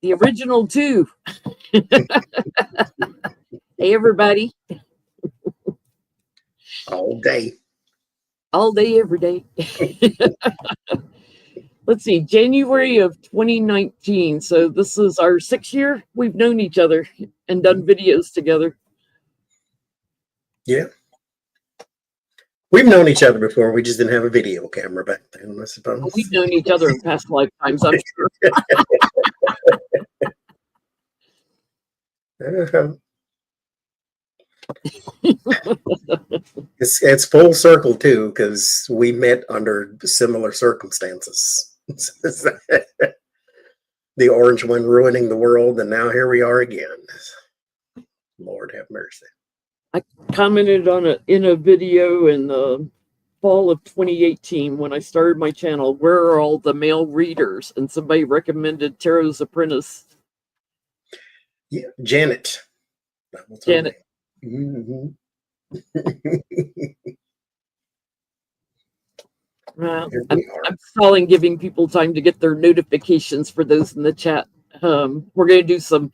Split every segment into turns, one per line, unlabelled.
The original two. Hey, everybody.
All day.
All day, every day. Let's see, January of 2019. So this is our 6th year we've known each other and done videos together.
Yeah. We've known each other before. We just didn't have a video camera back then, I suppose.
We've known each other in past lifetimes, I'm sure.
It's full circle too, because we met under similar circumstances. The orange one ruining the world, and now here we are again. Lord have mercy.
I commented on it in a video in the fall of 2018 when I started my channel. Where are all the male readers? And somebody recommended Tarot's Apprentice.
Yeah, Janet.
Janet.
Mm-hmm.
I'm stalling, giving people time to get their notifications for those in the chat. We're going to do some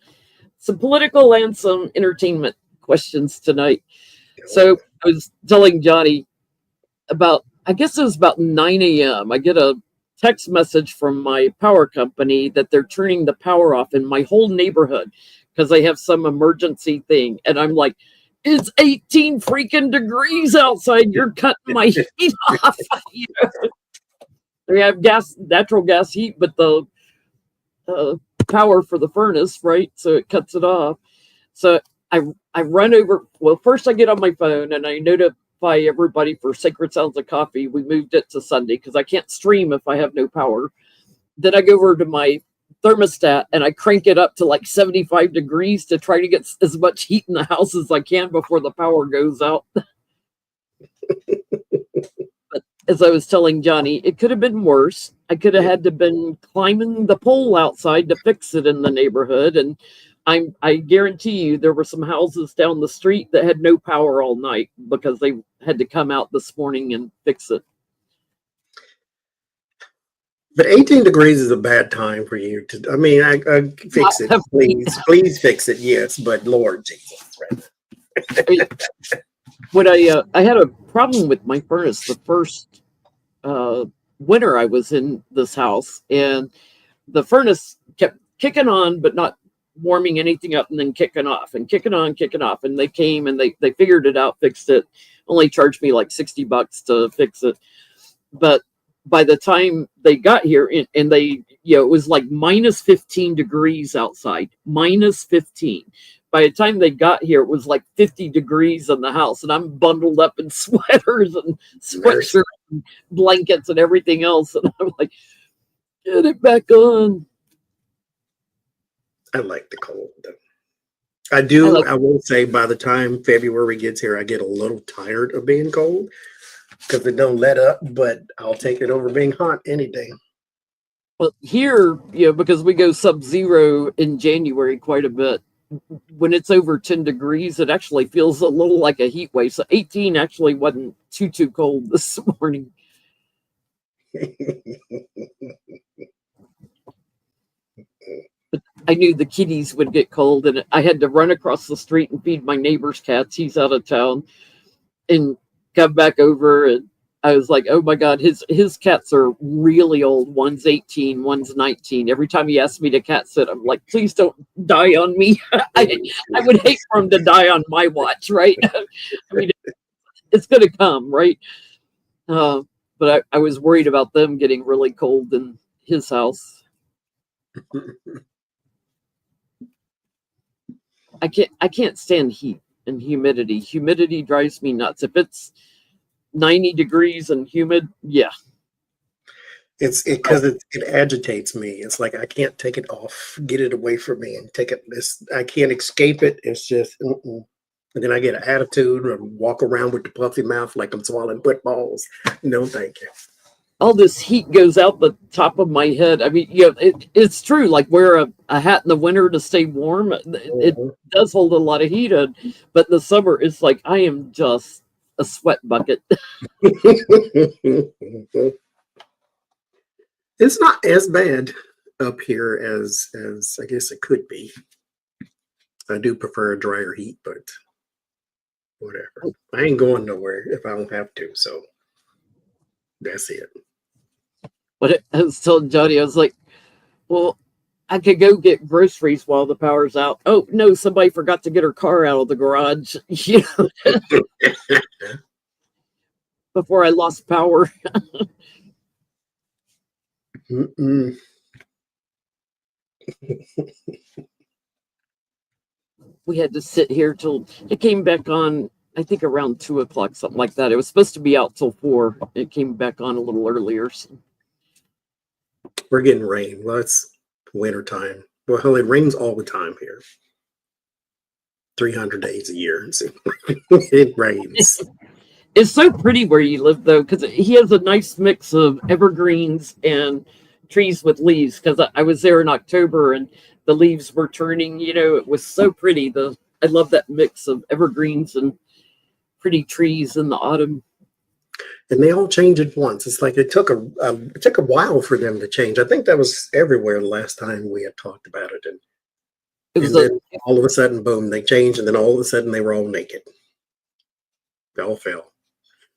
political and some entertainment questions tonight. So I was telling Johnny about, I guess it was about 9 a.m. I get a text message from my power company that they're turning the power off in my whole neighborhood because they have some emergency thing. And I'm like, it's 18 freaking degrees outside. You're cutting my heat off. We have natural gas heat, but the power for the furnace, right? So it cuts it off. So I run over. Well, first I get on my phone and I notify everybody for Sacred Sounds of Coffee. We moved it to Sunday because I can't stream if I have no power. Then I go over to my thermostat and I crank it up to like 75 degrees to try to get as much heat in the house as I can before the power goes out. But as I was telling Johnny, it could have been worse. I could have had to been climbing the pole outside to fix it in the neighborhood. And I guarantee you there were some houses down the street that had no power all night because they had to come out this morning and fix it.
But 18 degrees is a bad time for you to, I mean, I fix it, please fix it, yes, but Lord Jesus, right?
When I had a problem with my furnace the first winter I was in this house, and the furnace kept kicking on, but not warming anything up, and then kicking off and kicking on, kicking off. And they came and they figured it out, fixed it, only charged me like $60 to fix it. But by the time they got here and they, it was like minus 15 degrees outside, minus 15. By the time they got here, it was like 50 degrees in the house, and I'm bundled up in sweaters and sweatshirts and blankets and everything else. And I'm like, get it back on.
I like the cold, though. I do. I will say by the time February gets here, I get a little tired of being cold because it don't let up, but I'll take it over being hot any day.
Well, here, because we go sub-zero in January quite a bit, when it's over 10 degrees, it actually feels a little like a heat wave. So 18 actually wasn't too cold this morning. But I knew the kitties would get cold, and I had to run across the street and feed my neighbor's cats. He's out of town, and come back over, and I was like, oh my God, his cats are really old. One's 18, one's 19. Every time he asks me to cat sit, I'm like, please don't die on me. I would hate for him to die on my watch, right? I mean, it's going to come, right? But I was worried about them getting really cold in his house. I can't stand heat and humidity. Humidity drives me nuts. If it's 90 degrees and humid, yeah.
It's because it agitates me. It's like I can't take it off, get it away from me, and take it. I can't escape it. It's just, and then I get an attitude or walk around with the puffy mouth like I'm swallowing footballs. No, thank you.
All this heat goes out the top of my head. I mean, it's true. Like wear a hat in the winter to stay warm. It does hold a lot of heat in, but in the summer, it's like I am just a sweat bucket.
It's not as bad. up here as I guess it could be. I do prefer a drier heat, but whatever. I ain't going nowhere if I don't have to. So that's it.
But I was telling Johnny, I was like, well, I could go get groceries while the power's out. Oh no, somebody forgot to get her car out of the garage. You know, before I lost power.
Mm-mm.
We had to sit here till it came back on. I think around 2 o'clock, something like that. It was supposed to be out till 4. It came back on a little earlier. So.
We're getting rain. Well, it's winter time. Well, it rains all the time here. 300 days a year. It rains.
It's so pretty where you live, though, because he has a nice mix of evergreens and trees with leaves. Because I was there in October and the leaves were turning. You know, it was so pretty. I love that mix of evergreens and pretty trees in the autumn.
And they all change at once. It's like it took a while for them to change. I think that was everywhere the last time we had talked about it. And then all of a sudden, boom, they changed, and then all of a sudden they were all naked. They all fell.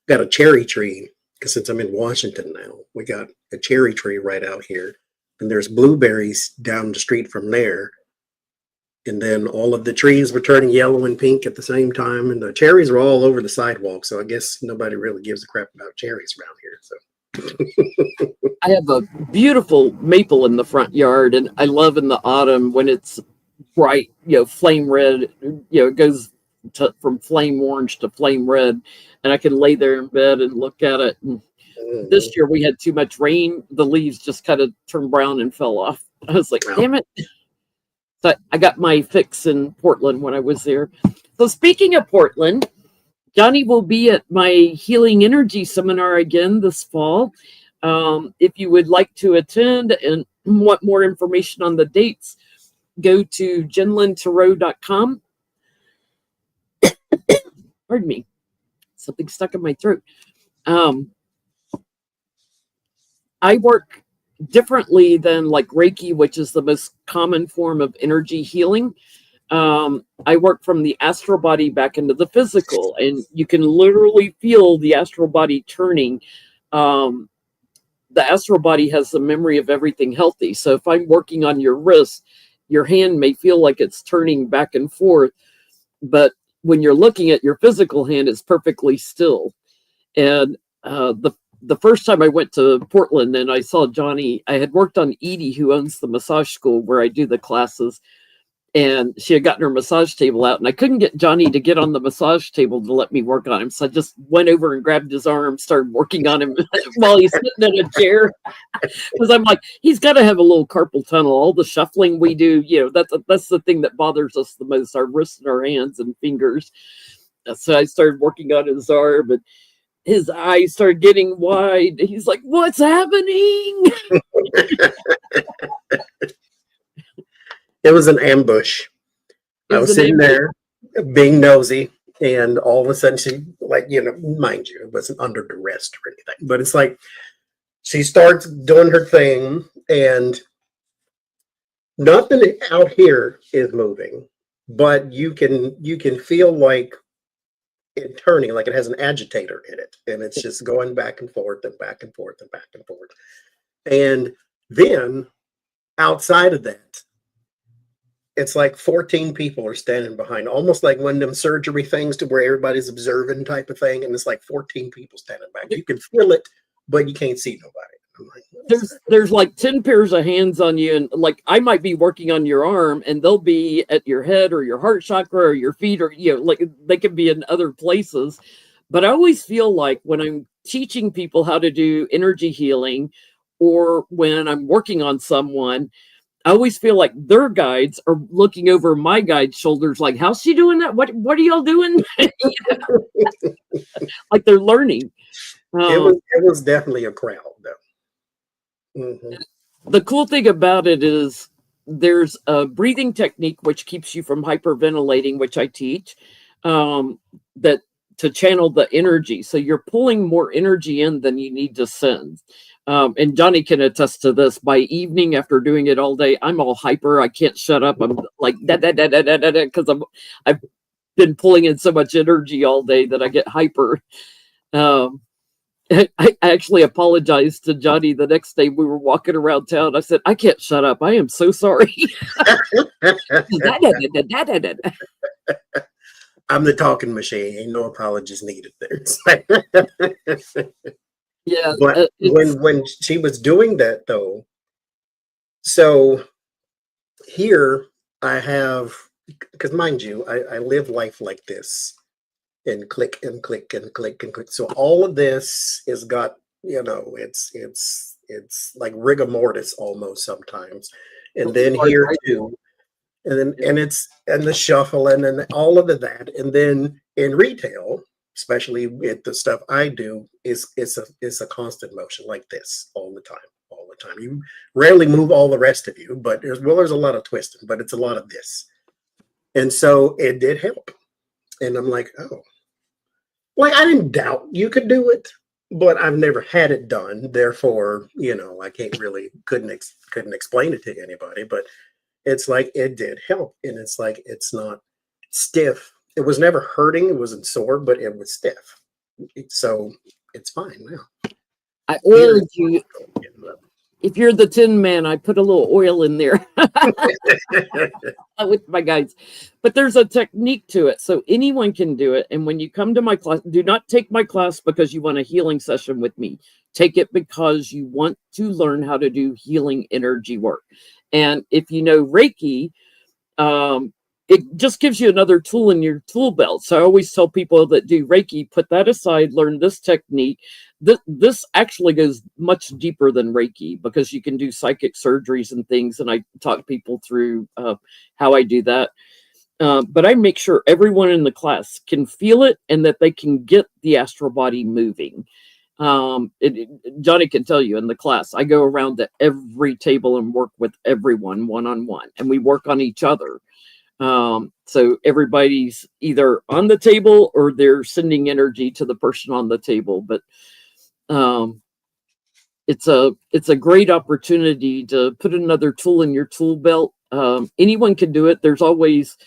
Got a cherry tree, because since I'm in Washington now, we got a cherry tree right out here. And there's blueberries down the street from there. And then all of the trees were turning yellow and pink at the same time. And the cherries were all over the sidewalk. So I guess nobody really gives a crap about cherries around here. So
I have a beautiful maple in the front yard, and I love in the autumn when it's bright, flame red. It goes from flame orange to flame red, and I can lay there in bed and look at it. And this year we had too much rain; the leaves just kind of turned brown and fell off. I was like, "Damn it!" So I got my fix in Portland when I was there. So speaking of Portland, Johnny will be at my Healing Energy Seminar again this fall. If you would like to attend and want more information on the dates, go to jenlintarot.com. Pardon me. Something stuck in my throat. I work differently than like Reiki, which is the most common form of energy healing. I work from the astral body back into the physical, and you can literally feel the astral body turning. The astral body has the memory of everything healthy. So if I'm working on your wrist, your hand may feel like it's turning back and forth, but when you're looking at your physical hand, it's perfectly still. And the first time I went to Portland and I saw Johnny, I had worked on Edie, who owns the massage school where I do the classes. And she had gotten her massage table out, and I couldn't get Johnny to get on the massage table to let me work on him. So I just went over and grabbed his arm, started working on him while he's sitting in a chair. Because I'm like, he's got to have a little carpal tunnel. All the shuffling we do, that's the thing that bothers us the most, our wrists and our hands and fingers. So I started working on his arm, and his eyes started getting wide. He's like, "What's happening?"
It was an ambush. I was sitting there being nosy, and all of a sudden she, mind you, it wasn't under duress or anything, but it's like she starts doing her thing, and nothing out here is moving, but you can feel like it turning, like it has an agitator in it, and it's just going back and forth and back and forth and back and forth. And then outside of that, it's like 14 people are standing behind, almost like one of them surgery things to where everybody's observing type of thing. And it's like 14 people standing back. You can feel it, but you can't see nobody. I'm like,
there's like 10 pairs of hands on you. And like, I might be working on your arm and they'll be at your head or your heart chakra or your feet, or, like they could be in other places. But I always feel like when I'm teaching people how to do energy healing, or when I'm working on someone, I always feel like their guides are looking over my guide's shoulders, like, "How's she doing that? What are y'all doing?" Like they're learning.
It was definitely a crowd, though. Mm-hmm.
The cool thing about it is there's a breathing technique which keeps you from hyperventilating, which I teach, that to channel the energy. So you're pulling more energy in than you need to send. And Johnny can attest to this. By evening, after doing it all day, I'm all hyper. I can't shut up. I'm like because I've been pulling in so much energy all day that I get hyper. Um, I actually apologized to Johnny the next day. We were walking around town. I said, I can't shut up. I am so sorry.
I'm the talking machine. Ain't no apologies needed there.
Yeah.
But when she was doing that though, so here I have, because mind you, I live life like this and click and click and click and click. So all of this is got, it's like rigor mortis almost sometimes. And then here too. And then and the shuffling and all of that. And then in retail, especially with the stuff I do, it's a constant motion like this all the time. All the time. You rarely move all the rest of you, but there's a lot of twisting, but it's a lot of this. And so it did help. And I'm like, oh, like I didn't doubt you could do it, but I've never had it done. Therefore, I can't really couldn't explain it to anybody. But it's like it did help, and it's like it's not stiff. It was never hurting. It wasn't sore, but it was stiff. So it's fine now.
I oiled you. If you're the Tin Man, I put a little oil in there with my guides. But there's a technique to it, so anyone can do it. And when you come to my class, do not take my class because you want a healing session with me. Take it because you want to learn how to do healing energy work. And if you know Reiki, it just gives you another tool in your tool belt. So I always tell people that do Reiki, put that aside, learn this technique. This actually goes much deeper than Reiki because you can do psychic surgeries and things. And I talk people through how I do that. But I make sure everyone in the class can feel it and that they can get the astral body moving. Johnny can tell you in the class, I go around to every table and work with everyone one-on-one, and we work on each other. So everybody's either on the table or they're sending energy to the person on the table. But it's a great opportunity to put another tool in your tool belt. Anyone can do it. There's always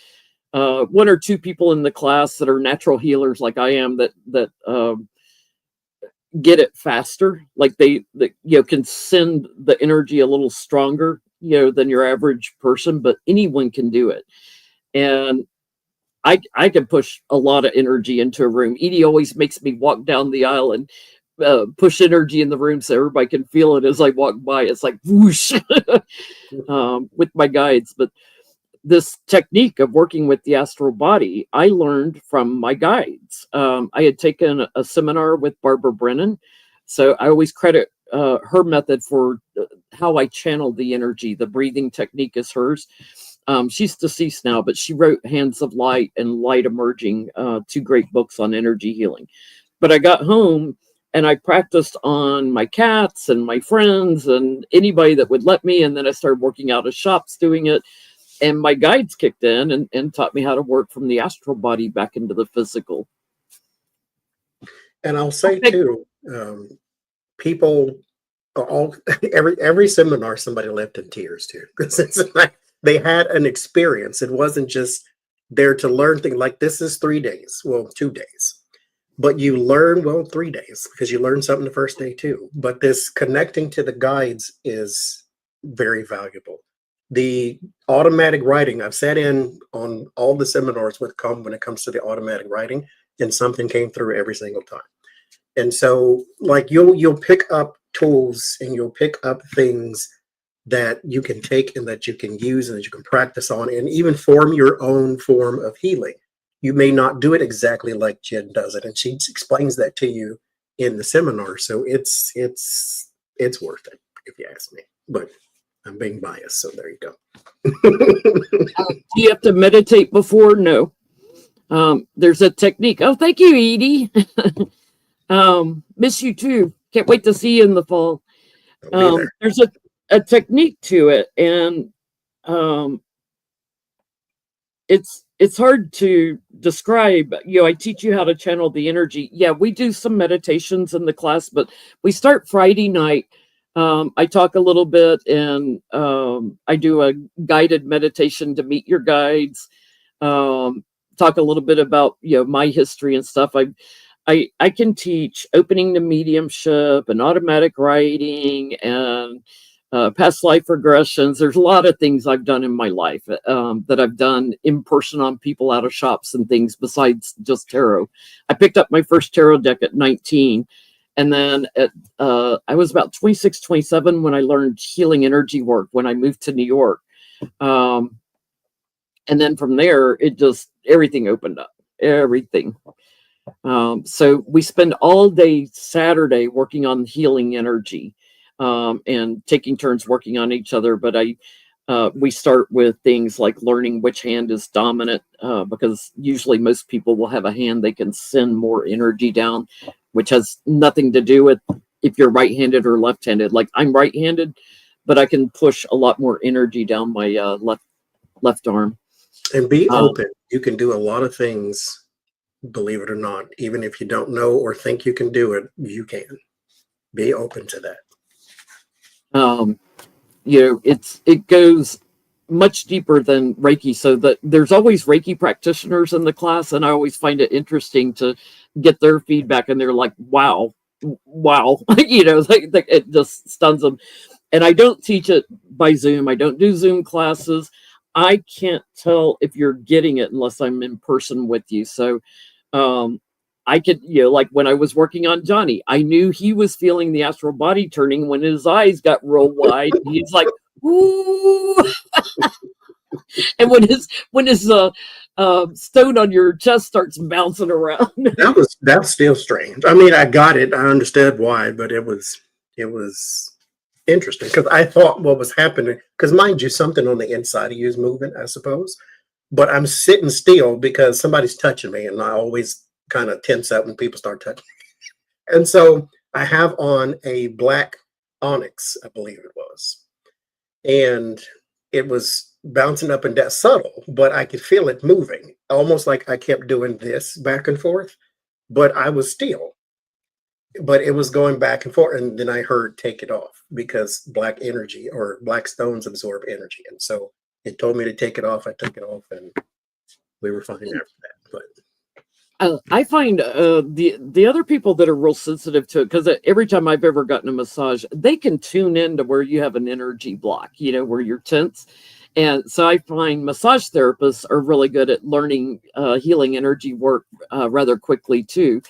one or two people in the class that are natural healers like I am that get it faster. Like they can send the energy a little stronger, than your average person, but anyone can do it. And I can push a lot of energy into a room. Edie always makes me walk down the aisle and push energy in the room so everybody can feel it as I walk by. It's like whoosh with my guides. But this technique of working with the astral body, I learned from my guides. I had taken a seminar with Barbara Brennan, so I always credit her method for how I channeled the energy. The breathing technique is hers. She's deceased now, but she wrote Hands of Light and Light Emerging, two great books on energy healing. But I got home and I practiced on my cats and my friends and anybody that would let me. And then I started working out of shops doing it. And my guides kicked in and taught me how to work from the astral body back into the physical.
And I'll say too, people are all every seminar somebody left in tears too, because it's like they had an experience. It wasn't just there to learn things. Like this is 3 days, well, 2 days, but you learn 3 days because you learned something the first day too. But this connecting to the guides is very valuable. The automatic writing, I've sat in on all the seminars when it comes to the automatic writing, and something came through every single time. And so like you'll pick up tools and you'll pick up things that you can take and that you can use and that you can practice on and even form your own form of healing. You may not do it exactly like Jen does it, and she explains that to you in the seminar. So it's worth it if you ask me. But I'm being biased, so there you go.
Do you have to meditate before? No. There's a technique. Oh, thank you, Edie. Miss you too. Can't wait to see you in the fall. There's a technique to it, and it's hard to describe. I teach you how to channel the energy. Yeah, we do some meditations in the class, but we start Friday night I talk a little bit, and I do a guided meditation to meet your guides. Um, Talk a little bit about my history and stuff. I can teach opening to mediumship and automatic writing and past life regressions. There's a lot of things I've done in my life that I've done in person on people out of shops and things besides just tarot. I picked up my first tarot deck at 19. And then I was about 26, 27 when I learned healing energy work when I moved to New York. Um, and then from there, everything opened up, everything. So we spend all day Saturday working on healing energy and taking turns working on each other. But we start with things like learning which hand is dominant, because usually most people will have a hand they can send more energy down, which has nothing to do with if you're right-handed or left-handed. Like I'm right-handed, but I can push a lot more energy down my left arm.
And be open. You can do a lot of things, believe it or not. Even if you don't know or think you can do it, you can. Be open to that.
It goes much deeper than Reiki, so that there's always Reiki practitioners in the class, and I always find it interesting to get their feedback, and they're like, wow, like it just stuns them. And I don't teach it by Zoom. I don't do Zoom classes. I can't tell if you're getting it unless I'm in person with you. So I could, like when I was working on Johnie, I knew he was feeling the astral body turning when his eyes got real wide. He's like, ooh. And when his stone on your chest starts bouncing around.
That's still strange. I mean, I got it. I understood why, but it was interesting because I thought what was happening, because mind you, something on the inside of you is moving, I suppose. But I'm sitting still because somebody's touching me, and I always kind of tense up when people start touching me. And so I have on a black onyx, I believe it was. And it was bouncing up and down, subtle, but I could feel it moving, almost like I kept doing this back and forth, but I was still. But it was going back and forth, and then I heard take it off because black energy or black stones absorb energy. And so it told me to take it off. I took it off, and we were fine after that. But
I find the other people that are real sensitive to it, because every time I've ever gotten a massage, they can tune in to where you have an energy block, where you're tense. And so I find massage therapists are really good at learning healing energy work rather quickly too.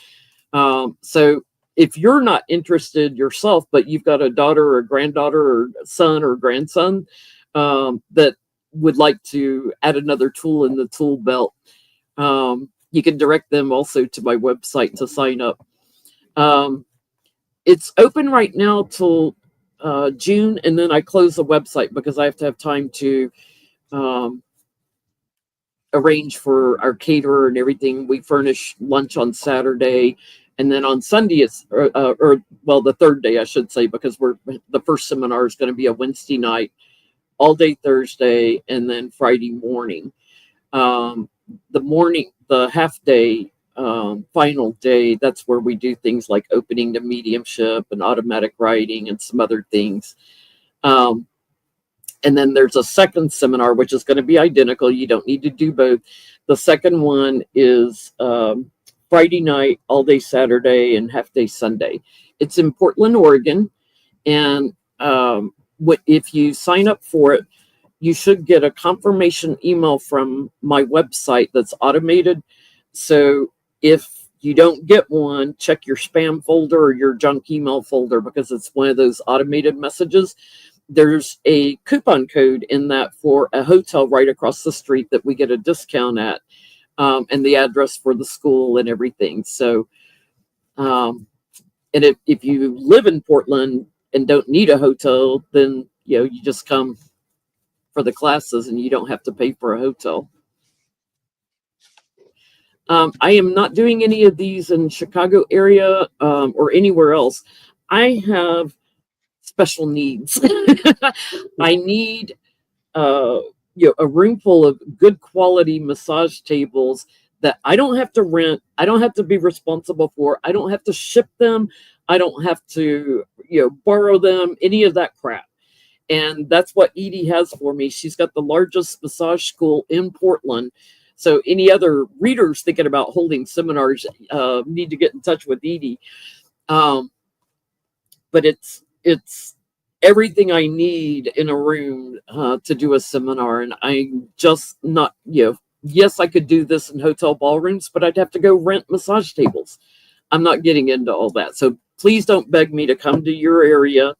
So if you're not interested yourself, but you've got a daughter or a granddaughter or son or grandson that would like to add another tool in the tool belt, you can direct them also to my website to sign up. It's open right now till June, and then I close the website because I have to have time to arrange for our caterer and everything. We furnish lunch on Saturday, and then on Sunday it's the third day I should say, because the first seminar is going to be a Wednesday night, all day Thursday, and then Friday morning. The half day final day, that's where we do things like opening to mediumship and automatic writing and some other things. And then there's a second seminar, which is going to be identical. You don't need to do both. The second one is Friday night, all day Saturday, and half day Sunday. It's in Portland, Oregon. And if you sign up for it, you should get a confirmation email from my website that's automated. So if you don't get one, check your spam folder or your junk email folder, because it's one of those automated messages. There's a coupon code in that for a hotel right across the street that we get a discount at, and the address for the school and everything. So, and if you live in Portland and don't need a hotel, then you just come for the classes and you don't have to pay for a hotel. I am not doing any of these in Chicago area or anywhere else. I have special needs. I need a room full of good quality massage tables that I don't have to rent. I don't have to be responsible for. I don't have to ship them. I don't have to, borrow them, any of that crap. And that's what Edie has for me. She's got the largest massage school in Portland. So any other readers thinking about holding seminars need to get in touch with Edie. But it's everything I need in a room to do a seminar. And I'm just not, yes, I could do this in hotel ballrooms, but I'd have to go rent massage tables. I'm not getting into all that. So please don't beg me to come to your area.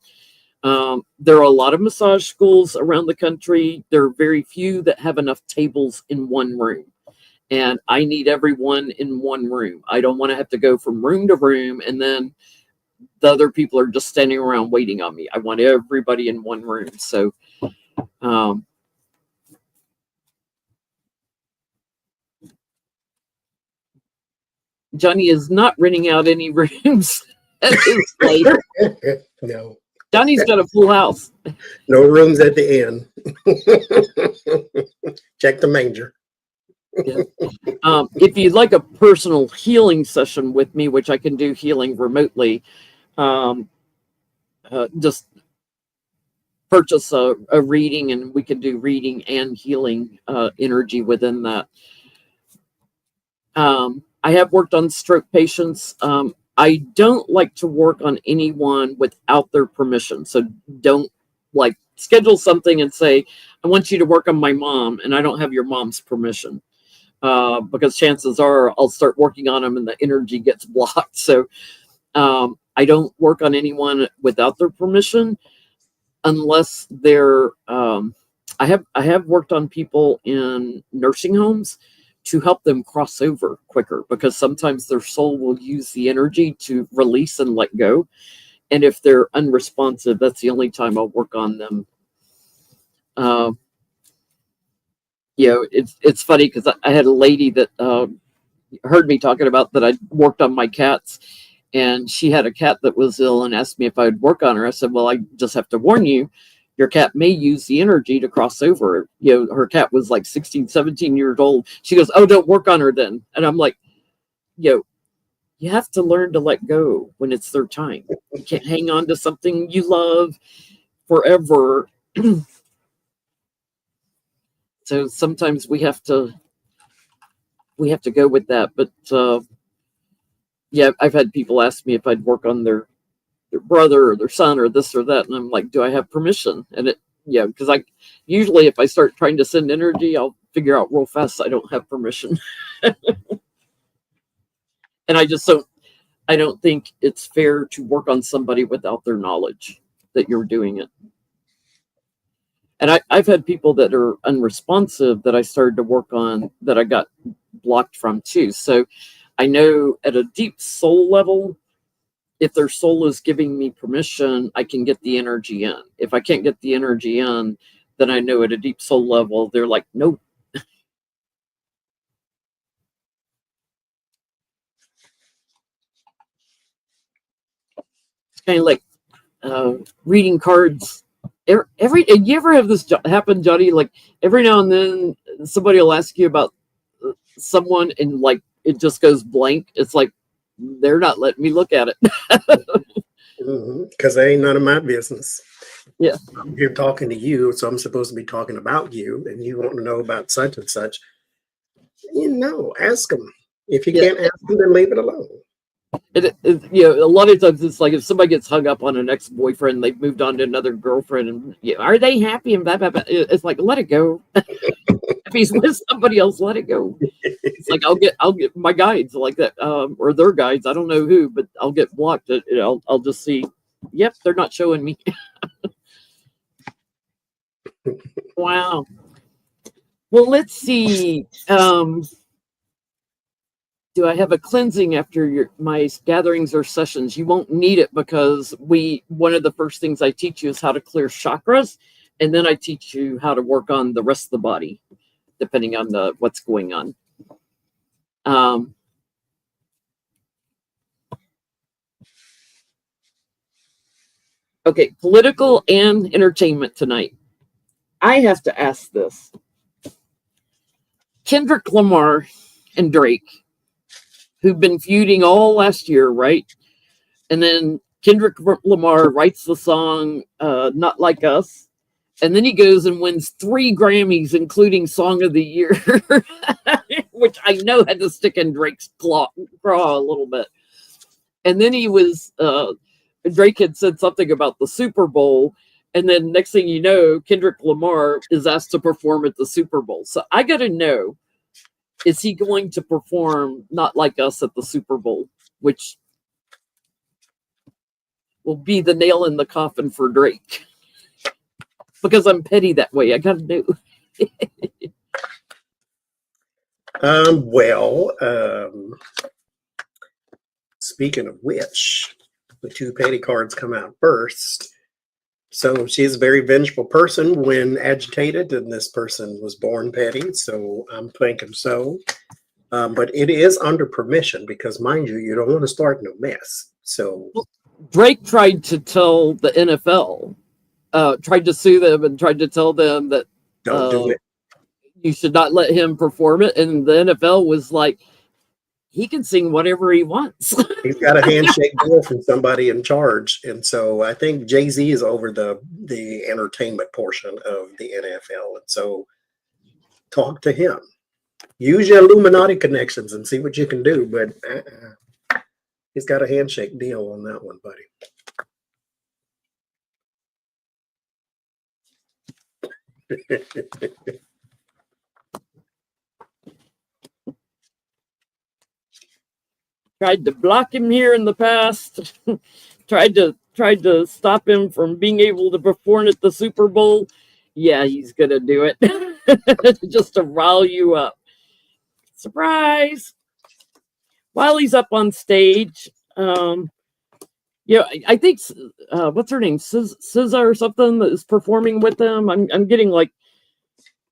There are a lot of massage schools around the country. There are very few that have enough tables in one room. And I need everyone in one room. I don't want to have to go from room to room and then the other people are just standing around waiting on me. I want everybody in one room. So, Johnny is not renting out any rooms at his place.
No.
Johnny's got a full house.
No rooms at the inn. Check the manger.
Yeah. If you'd like a personal healing session with me, which I can do healing remotely, just purchase a reading and we can do reading and healing energy within that. I have worked on stroke patients. I don't like to work on anyone without their permission. So don't schedule something and say, I want you to work on my mom, and I don't have your mom's permission. Because chances are I'll start working on them and the energy gets blocked. So I don't work on anyone without their permission unless they're I have worked on people in nursing homes to help them cross over quicker, because sometimes their soul will use the energy to release and let go. And if they're unresponsive, that's the only time I'll work on them. It's funny because I had a lady that heard me talking about that I worked on my cats, and she had a cat that was ill and asked me if I would work on her. I said, well, I just have to warn you, your cat may use the energy to cross over. Her cat was like 16, 17 years old. She goes, oh, don't work on her then. And I'm like, you have to learn to let go when it's their time. You can't hang on to something you love forever. So sometimes we have to go with that. But I've had people ask me if I'd work on their brother or their son or this or that, and I'm like, do I have permission? And because I usually, if I start trying to send energy, I'll figure out real fast I don't have permission. And I don't think it's fair to work on somebody without their knowledge that you're doing it. And I've had people that are unresponsive that I started to work on that I got blocked from too. So I know at a deep soul level, if their soul is giving me permission, I can get the energy in. If I can't get the energy in, then I know at a deep soul level, they're like, nope. It's kind of like reading cards. You ever have this happen, Johnny? Like every now and then somebody will ask you about someone and like it just goes blank. It's like they're not letting me look at it.
Because they ain't none of my business.
Yeah.
I'm here talking to you, so I'm supposed to be talking about you, and you want to know about such and such. Ask them. If you can't ask them, then leave it alone.
A lot of times it's like if somebody gets hung up on an ex-boyfriend, they've moved on to another girlfriend, and are they happy? And blah, blah, blah. It's like, let it go. If he's with somebody else, let it go. It's like I'll get my guides like that, or their guides. I don't know who, but I'll get blocked. I'll just see. Yep, they're not showing me. Wow. Well, let's see. Do I have a cleansing after my gatherings or sessions? You won't need it because one of the first things I teach you is how to clear chakras, and then I teach you how to work on the rest of the body, depending on what's going on. Okay, political and entertainment tonight. I have to ask this. Kendrick Lamar and Drake, who've been feuding all last year, right? And then Kendrick Lamar writes the song Not Like Us. And then he goes and wins 3 Grammys, including Song of the Year, which I know had to stick in Drake's craw a little bit. And then Drake had said something about the Super Bowl. And then next thing you know, Kendrick Lamar is asked to perform at the Super Bowl. So I got to know, is he going to perform Not Like Us at the Super Bowl, which will be the nail in the coffin for Drake? Because I'm petty that way. I got to know.
Speaking of which, the 2 petty cards come out first. So she's a very vengeful person when agitated, and this person was born petty, so I'm thinking so. But it is under permission because, mind you, you don't want to start no mess. So
Drake tried to tell the NFL, tried to sue them and tried to tell them that
don't do it.
You should not let him perform it. And the NFL was like, he can sing whatever he wants.
He's got a handshake deal from somebody in charge. And so I think Jay-Z is over the entertainment portion of the NFL. And so talk to him. Use your Illuminati connections and see what you can do. But he's got a handshake deal on that one, buddy.
Tried to block him here in the past. tried to stop him from being able to perform at the Super Bowl. Yeah, he's gonna do it. Just to rile you up. Surprise. While he's up on stage, I think what's her name? SZA or something that is performing with them. I'm getting like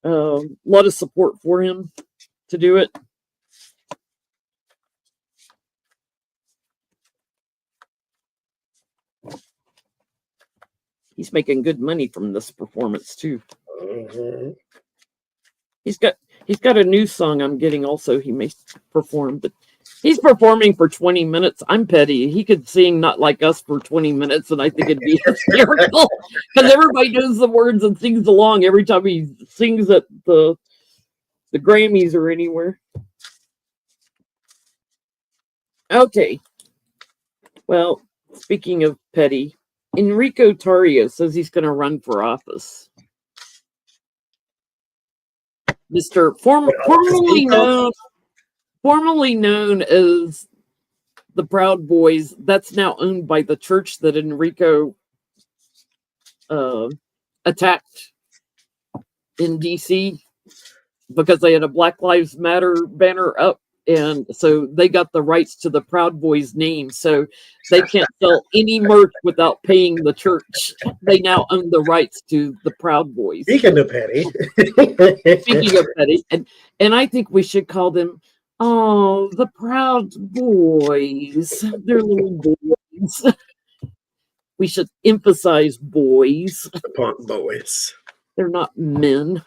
a lot of support for him to do it. He's making good money from this performance too.
Mm-hmm.
He's got a new song I'm getting also he may perform, but he's performing for 20 minutes. I'm petty. He could sing Not Like Us for 20 minutes and I think it'd be hysterical because everybody knows the words and sings along every time he sings at the Grammys or anywhere. Okay. Well, speaking of petty, Enrico Tarrio says he's going to run for office. Mr. Formerly known as the Proud Boys, that's now owned by the church that Enrico attacked in DC because they had a Black Lives Matter banner up. And so they got the rights to the Proud Boys name. So they can't sell any merch without paying the church. They now own the rights to the Proud Boys.
Speaking of petty.
And I think we should call them, the Proud Boys. They're little boys. We should emphasize boys.
The punk boys.
They're not men.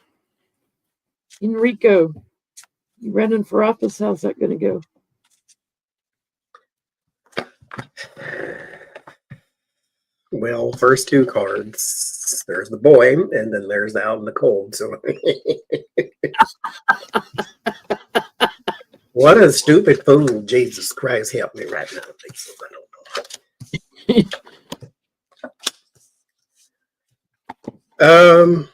Enrico, you running for office? How's that going to go?
Well, first 2 cards. There's the boy, and then there's the out in the cold. So, what a stupid fool! Jesus Christ, help me right now, please. I don't know.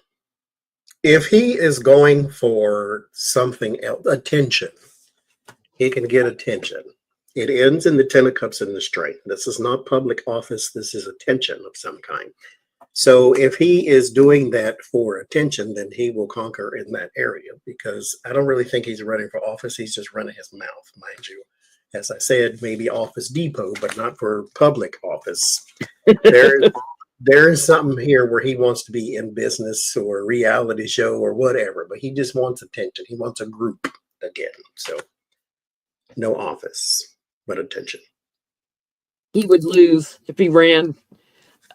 If he is going for something else, attention, he can get attention. It ends in the 10 of cups in the straight. This is not public office. This is attention of some kind. So if he is doing that for attention, then he will conquer in that area because I don't really think he's running for office. He's just running his mouth, mind you. As I said, maybe Office Depot, but not for public office. There is something here where he wants to be in business or a reality show or whatever, but he just wants attention. He wants a group again. So no office, but attention.
He would lose if he ran.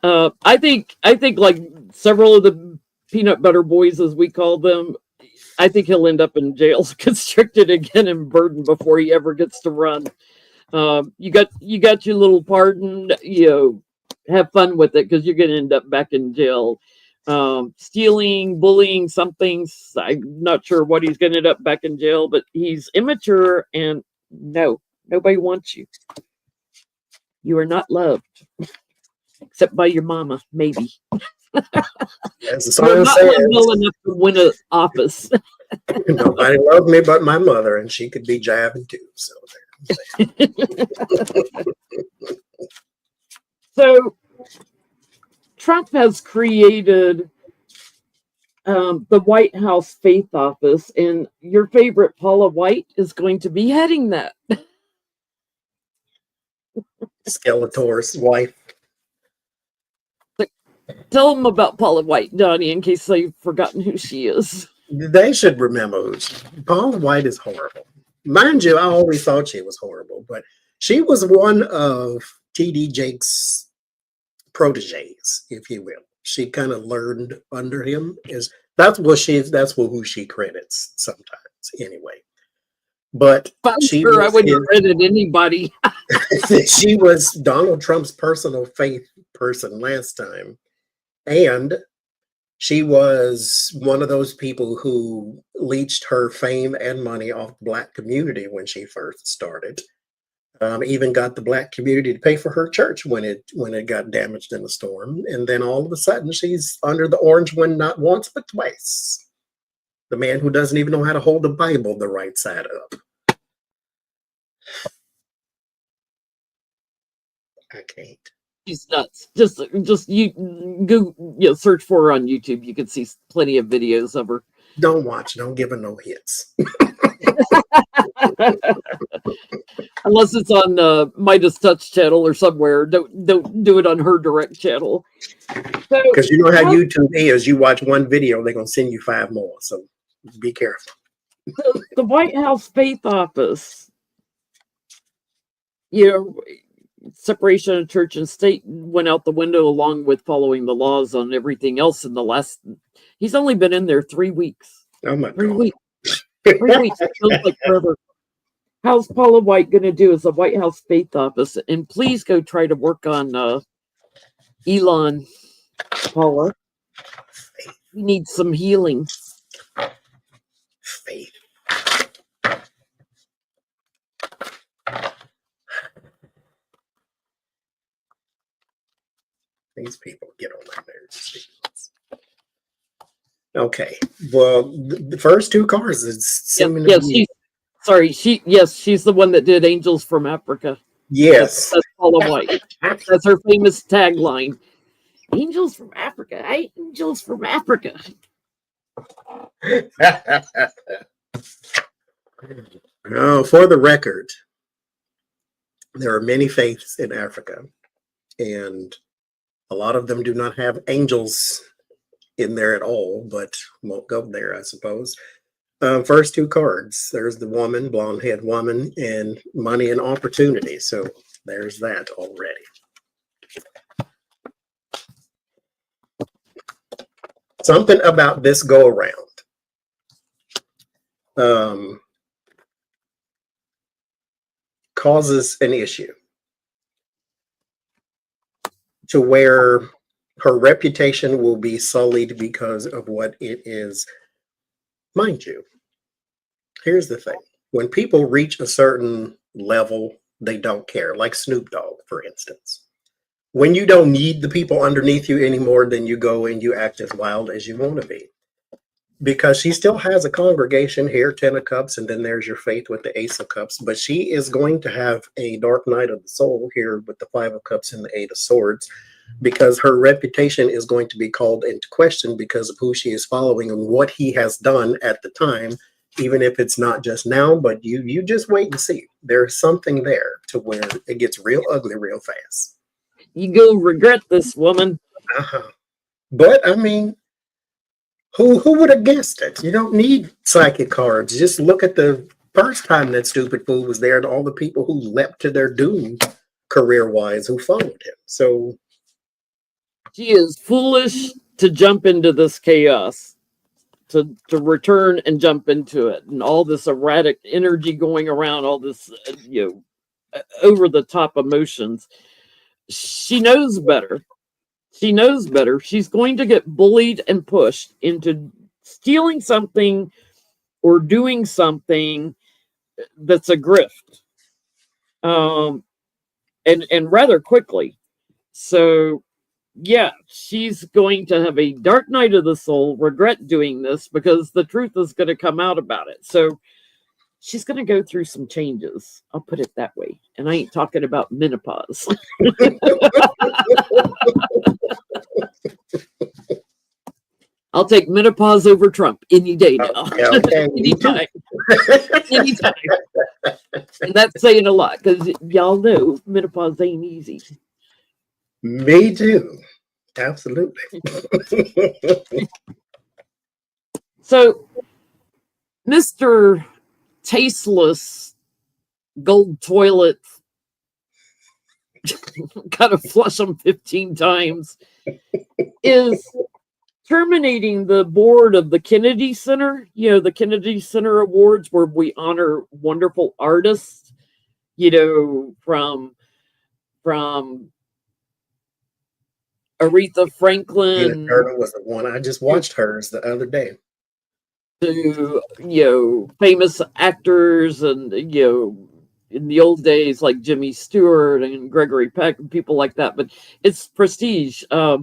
I think like several of the peanut butter boys, as we call them, I think he'll end up in jail, constricted again and burdened before he ever gets to run. You got your little pardon. Have fun with it because you're going to end up back in jail. Stealing, bullying, something. I'm not sure what he's going to end up back in jail, but he's immature and no, nobody wants you. You are not loved except by your mama, maybe.
As the
You're
song
not loved well
says,
enough to win an office.
nobody loved me but my mother, and she could be jabbing too. So
So Trump has created the White House Faith Office, and your favorite Paula White is going to be heading that.
Skeletor's wife.
Tell them about Paula White, Donnie, in case they've forgotten who she is.
They should remember who Paula White is horrible. Mind you, I always thought she was horrible, but she was one of T.D. Jakes' proteges, if you will. She kind of learned under him. That's who she credits sometimes, anyway. But
I'm sure I wouldn't credit anybody.
She was Donald Trump's personal faith person last time. And she was one of those people who leached her fame and money off the Black community when she first started. Even got the Black community to pay for her church when it got damaged in the storm. And then all of a sudden, she's under the orange one not once but twice. The man who doesn't even know how to hold the Bible the right side up. I can't.
She's nuts. Just you go, search for her on YouTube. You can see plenty of videos of her.
Don't watch. Don't give her no hits.
Unless it's on Midas Touch channel or somewhere. Don't do it on her direct channel.
Because you know how YouTube is. You watch one video, they're gonna send you 5 more. So be careful.
The White House Faith Office. Separation of church and state went out the window along with following the laws on everything else in the last. He's only been in there 3 weeks.
Oh my
3
God.
weeks. 3 weeks. It feels like forever. How's Paula White going to do as the White House Faith Office? And please go try to work on Elon, Paula. He needs some healing.
Faith. These people get on my nerves. Okay. Well, the first 2 cars is
she's the one that did Angels from Africa.
Yes.
That's Paula White. That's her famous tagline. Angels from Africa. Angels from Africa.
Oh, for the record, there are many faiths in Africa, and a lot of them do not have angels in there at all, but won't go there, I suppose. First 2 cards, there's the woman, blonde-haired woman, and money and opportunity. So there's that already. Something about this go-around. Causes an issue to where her reputation will be sullied because of what it is. Mind you, here's the thing. When people reach a certain level, they don't care. Like Snoop Dogg, for instance. When you don't need the people underneath you anymore, then you go and you act as wild as you want to be. Because she still has a congregation here, 10 of Cups, and then there's your faith with the Ace of Cups. But she is going to have a dark night of the soul here with the 5 of Cups and the 8 of Swords, because her reputation is going to be called into question because of who she is following and what he has done at the time, even if it's not just now, but you just wait and see. There's something there to where it gets real ugly real fast.
You go regret this, woman.
But, I mean, who would have guessed it? You don't need psychic cards. Just look at the first time that stupid fool was there and all the people who leapt to their doom career-wise who followed him. So
she is foolish to jump into this chaos, to return and jump into it, and all this erratic energy going around, all this, over the top emotions. She knows better. She knows better. She's going to get bullied and pushed into stealing something or doing something that's a grift, um, and rather quickly. So yeah, she's going to have a dark night of the soul, regret doing this because the truth is going to come out about it. So she's going to go through some changes. I'll put it that way. And I ain't talking about menopause. I'll take menopause over Trump any day now.
Okay.
Anytime. Anytime. And that's saying a lot because y'all know menopause ain't easy.
Me too. Absolutely.
So, Mr. Tasteless Gold Toilet, gotta flush them 15 times, is terminating the board of the Kennedy Center. You know, the Kennedy Center Awards, where we honor wonderful artists, you know, from Aretha
Tina
Franklin
Turner was the one. I just watched hers the other day.
to, you know, famous actors and, you know, in the old days like Jimmy Stewart and Gregory Peck and people like that. But it's prestige. What's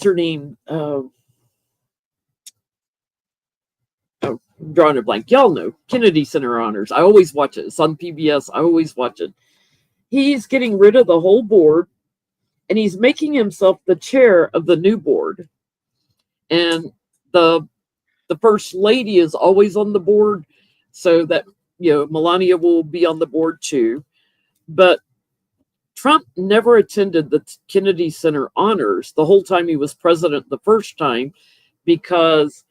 her name? I'm drawing a blank. Y'all know Kennedy Center Honors. I always watch it. It's on PBS. I always watch it. He's getting rid of the whole board, and he's making himself the chair of the new board. And the first lady is always on the board, so that, you know, Melania will be on the board too. But Trump never attended the Kennedy Center Honors the whole time he was president the first time, because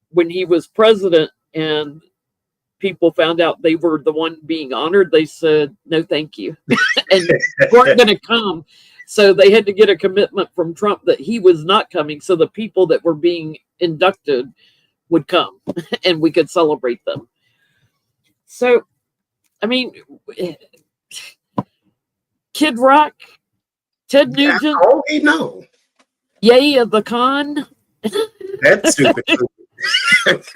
when he was president and people found out they were the one being honored, they said, no, thank you, and weren't going to come. So they had to get a commitment from Trump that he was not coming, so the people that were being inducted would come and we could celebrate them. So, I mean, Kid Rock, Ted Nugent,
Oh, we know.
Yay of the Con.
That's stupid.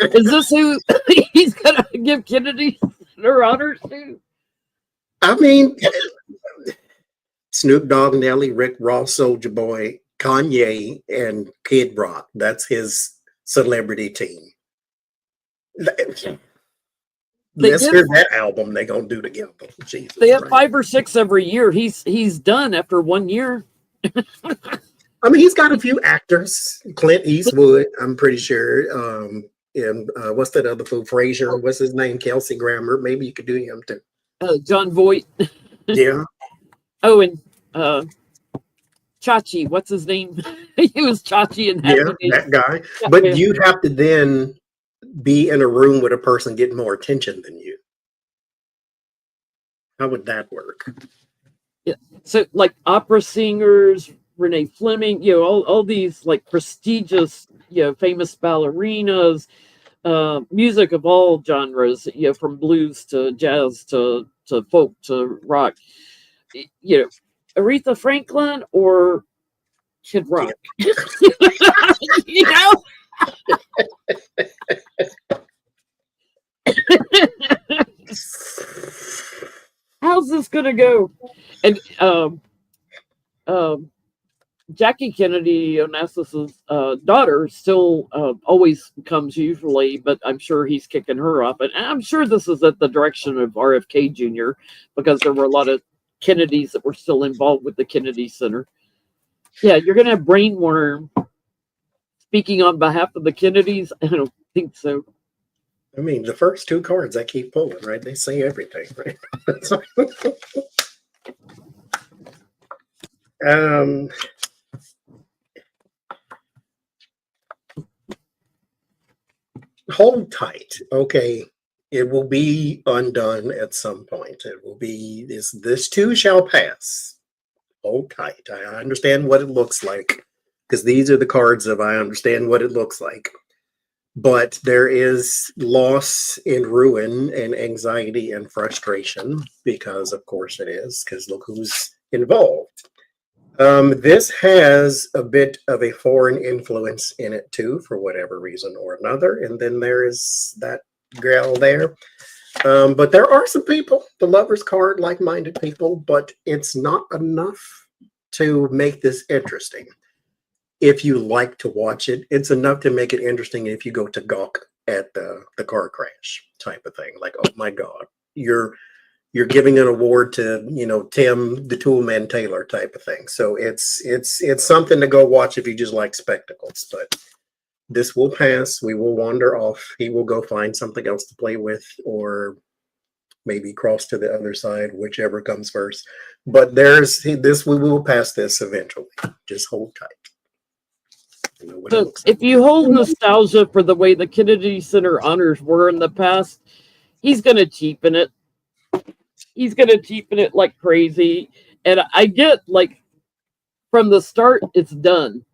Is this who he's going to give Kennedy Center honors to?
I mean, Snoop Dogg, Nelly, Rick Ross, Soulja Boy, Kanye, and Kid Rock. That's his celebrity team. Let's hear that album they're gonna do together. Jesus,
they have 5 or 6 every year. He's done after 1 year.
I mean, he's got a few actors. Clint Eastwood, I'm pretty sure. And what's that other fool? Frasier. What's his name? Kelsey Grammer. Maybe you could do him too.
John Voight.
Yeah.
Oh, and Chachi. What's his name? He was Chachi in
Yeah, that guy. But
Yeah.
you have to then be in a room with a person getting more attention than you. How would that work?
Yeah. So, like opera singers, Renee Fleming, you know, all these like prestigious, you know, famous ballerinas, music of all genres, you know, from blues to jazz to folk to rock. You know, Aretha Franklin or Kid Rock. Yeah. You know. How's this gonna go? And Jackie Kennedy, Onassis's daughter, still always comes usually, but I'm sure he's kicking her off. And I'm sure this is at the direction of RFK Jr., because there were a lot of Kennedys that were still involved with the Kennedy Center. Yeah, you're going to have Brainworm speaking on behalf of the Kennedys? I don't think so.
I mean, the first 2 cards I keep pulling, right? They say everything, right? Hold tight. Okay. It will be undone at some point. It will be this too shall pass. Hold tight. I understand what it looks like, because these are the cards of I understand what it looks like. But there is loss and ruin and anxiety and frustration because, of course, it is, because look who's involved. This has a bit of a foreign influence in it too, for whatever reason or another. And then there is that gal there. But there are some people, the lovers card, like-minded people, but it's not enough to make this interesting. If you like to watch it, it's enough to make it interesting if you go to gawk at the car crash type of thing. Like, oh my God, you're giving an award to, Tim the Toolman Taylor type of thing. So it's something to go watch if you just like spectacles. But this will pass. We will wander off. He will go find something else to play with, or maybe cross to the other side, whichever comes first. But we will pass this eventually. Just hold tight.
So if you hold nostalgia for the way the Kennedy Center honors were in the past, he's going to cheapen it. He's going to cheapen it like crazy. And I get, like, from the start, it's done.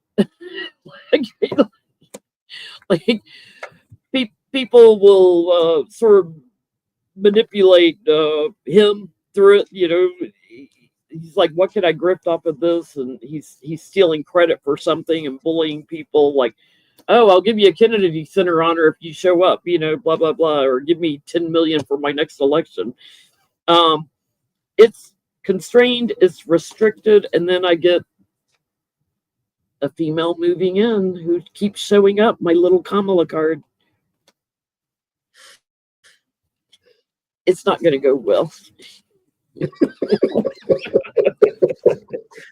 like people will sort of manipulate him through it. He's like, what can I grift off of this? And he's stealing credit for something and bullying people, like, oh, I'll give you a Kennedy Center honor if you show up, blah blah blah, or give me 10 million for my next election. It's constrained, it's restricted, and then I get a female moving in who keeps showing up, my little Kamala card. It's not going to go well.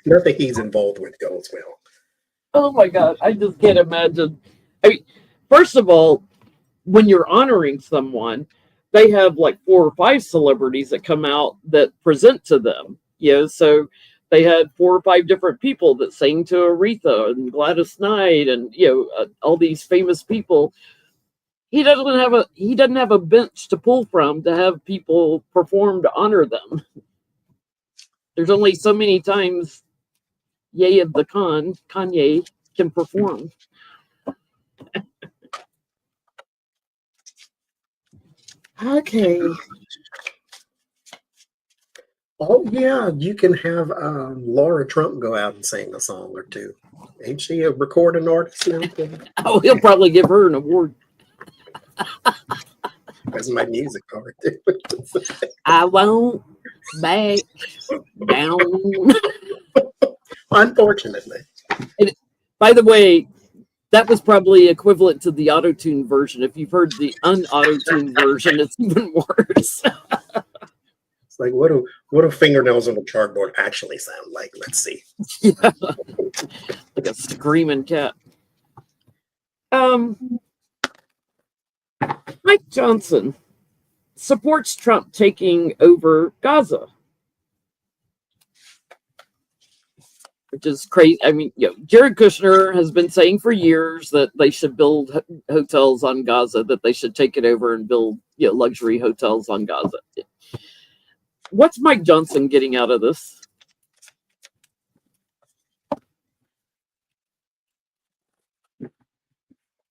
Nothing he's involved with goes well.
Oh my God, I just can't imagine. I mean, first of all, when you're honoring someone, they have like 4 or 5 celebrities that come out that present to them. So they had 4 or 5 different people that sang to Aretha and Gladys Knight and all these famous people. He doesn't have a bench to pull from to have people perform to honor them. There's only so many times Ye of the Kanye can perform. Okay.
Oh yeah, you can have Laura Trump go out and sing a song or two. Ain't she a recording artist now?
Oh, he'll probably give her an award.
That's my music card.
I won't back down.
Unfortunately.
And by the way, that was probably equivalent to the auto-tune version. If you've heard the un-auto-tune version, it's even worse.
It's like, what do fingernails on a chalkboard actually sound like? Let's see.
Yeah. Like a screaming cat. Mike Johnson supports Trump taking over Gaza, which is crazy. I mean, Jared Kushner has been saying for years that they should build hotels on Gaza, that they should take it over and build luxury hotels on Gaza. What's Mike Johnson getting out of this?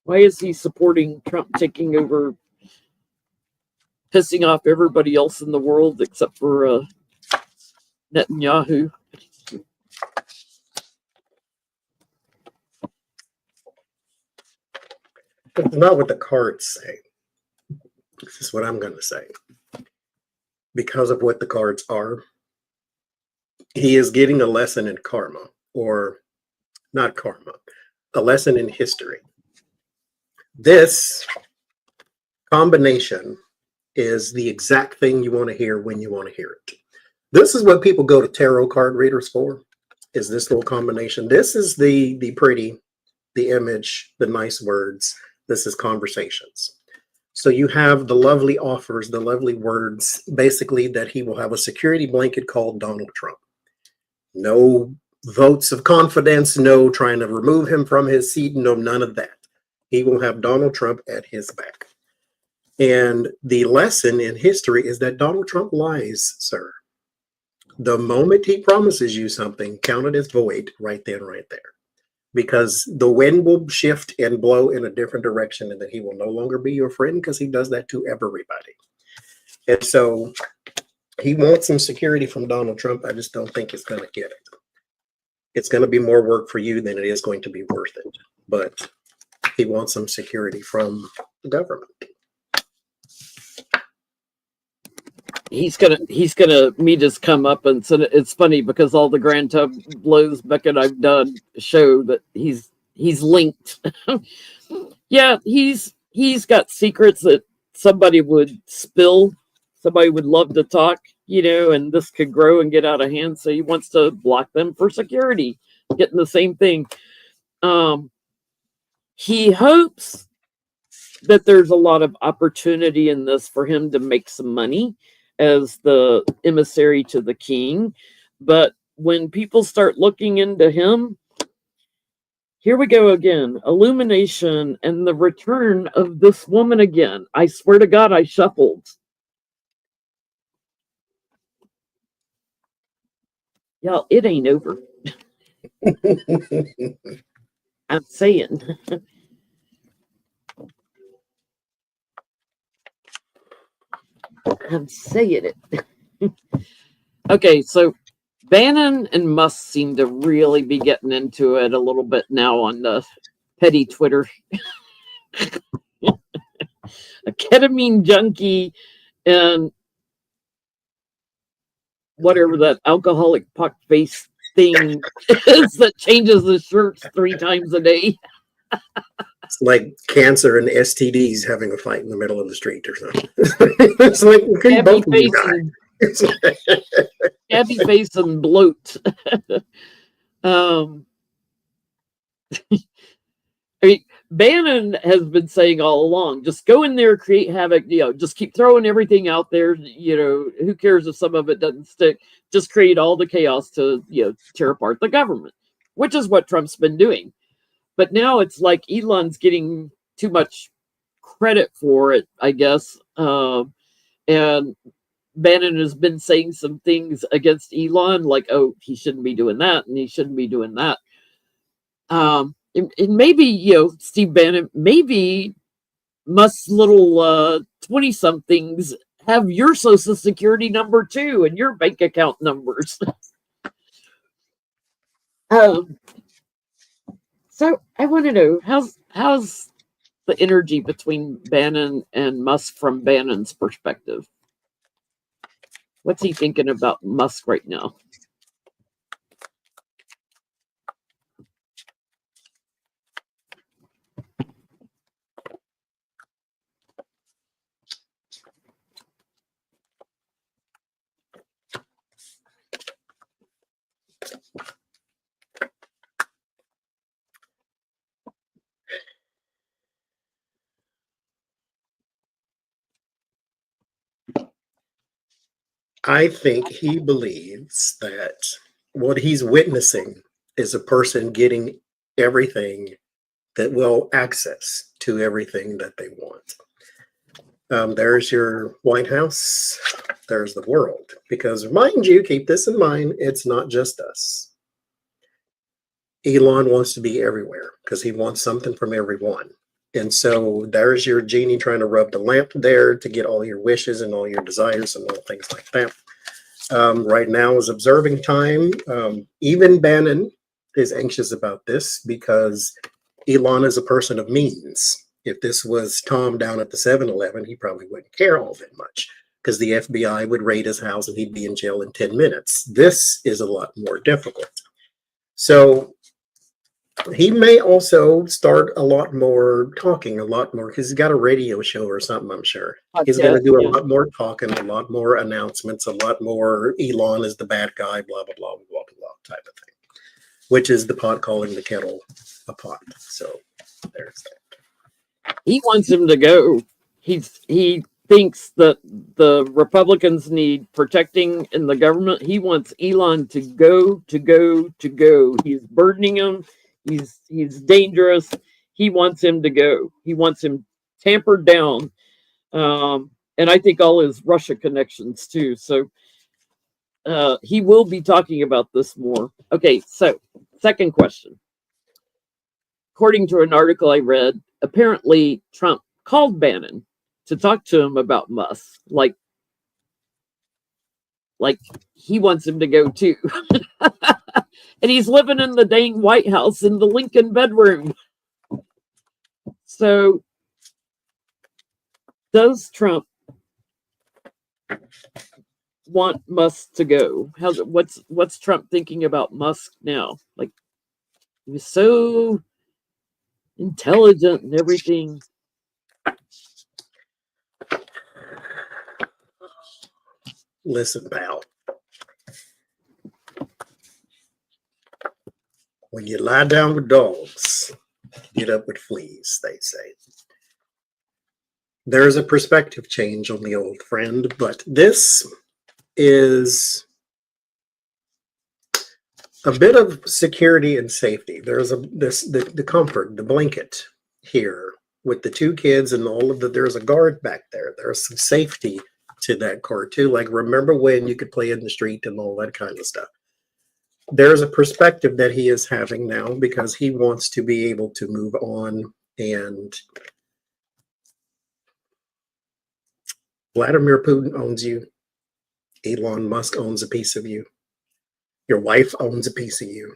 Why is he supporting Trump taking over, pissing off everybody else in the world except for Netanyahu?
It's not what the cards say. This is what I'm going to say. Because of what the cards are, he is getting a lesson in karma, or not karma, a lesson in history. This combination is the exact thing you want to hear when you want to hear it. This is what people go to tarot card readers for, is this little combination. This is the pretty, the image, the nice words. This is conversations. So you have the lovely offers, the lovely words, basically that he will have a security blanket called Donald Trump. No votes of confidence, no trying to remove him from his seat, no, none of that. He will have Donald Trump at his back. And the lesson in history is that Donald Trump lies, sir. The moment he promises you something, count it as void right then, right there. because the wind will shift and blow in a different direction, and then he will no longer be your friend because he does that to everybody. And so he wants some security from Donald Trump. I just don't think he's going to get it. It's going to be more work for you than it is going to be worth it. But he wants some security from the government.
He's gonna meet his come up, and so it's funny because all the Grand tableaus Beck and I've done show that he's linked. Yeah, he's got secrets that somebody would spill, somebody would love to talk, and this could grow and get out of hand. So he wants to block them for security, getting the same thing. He hopes that there's a lot of opportunity in this for him to make some money as the emissary to the king. But when people start looking into him, here we go again. Illumination and the return of this woman again. I swear to God, I shuffled. Y'all, it ain't over. I'm saying. I'm saying it. Okay, so Bannon and Musk seem to really be getting into it a little bit now on the petty Twitter. A ketamine junkie and whatever that alcoholic puck face thing is that changes the shirts 3 times a day.
It's like cancer and STDs having a fight in the middle of the street or something. It's like, couldn't both of you die?
Happy face and bloat. I mean, Bannon has been saying all along, just go in there, create havoc, just keep throwing everything out there. Who cares if some of it doesn't stick? Just create all the chaos to, tear apart the government, which is what Trump's been doing. But now it's like Elon's getting too much credit for it, I guess. And Bannon has been saying some things against Elon, like, oh, he shouldn't be doing that, and he shouldn't be doing that. And maybe, Steve Bannon, maybe Musk's little 20-somethings have your social security number too, and your bank account numbers. So I want to know, how's the energy between Bannon and Musk from Bannon's perspective? What's he thinking about Musk right now?
I think he believes that what he's witnessing is a person getting everything that will access to everything that they want. There's your White House. There's the world. Because mind you, keep this in mind, it's not just us. Elon wants to be everywhere because he wants something from everyone. And so there's your genie trying to rub the lamp there to get all your wishes and all your desires and all things like that. Right now is observing time. Even Bannon is anxious about this because Elon is a person of means. If this was Tom down at the 7-Eleven, he probably wouldn't care all that much because the FBI would raid his house and he'd be in jail in 10 minutes. This is a lot more difficult. So he may also start a lot more talking, a lot more, because he's got a radio show or something, I'm sure. He's going to do a lot more talking, a lot more announcements, a lot more Elon is the bad guy, blah, blah, blah, blah, blah, type of thing, which is the pot calling the kettle a pot. So there's that.
He wants him to go. He thinks that the Republicans need protecting in the government. He wants Elon to go. He's burdening him. He's dangerous. He wants him to go. He wants him tampered down. And I think all his Russia connections too. So he will be talking about this more. Okay, so second question. according to an article I read, apparently Trump called Bannon to talk to him about Musk, like he wants him to go too. And he's living in the dang White House in the Lincoln bedroom. So does Trump want Musk to go? What's Trump thinking about Musk now? Like, he was so intelligent and everything.
Listen, pal. When you lie down with dogs, get up with fleas, they say. There's a perspective change on the old friend, but this is a bit of security and safety. There's the comfort, the blanket here with the two kids and all of there's a guard back there. There's some safety to that car too. Like, remember when you could play in the street and all that kind of stuff. There's a perspective that he is having now because he wants to be able to move on, and Vladimir Putin owns you. Elon Musk owns a piece of you. Your wife owns a piece of you.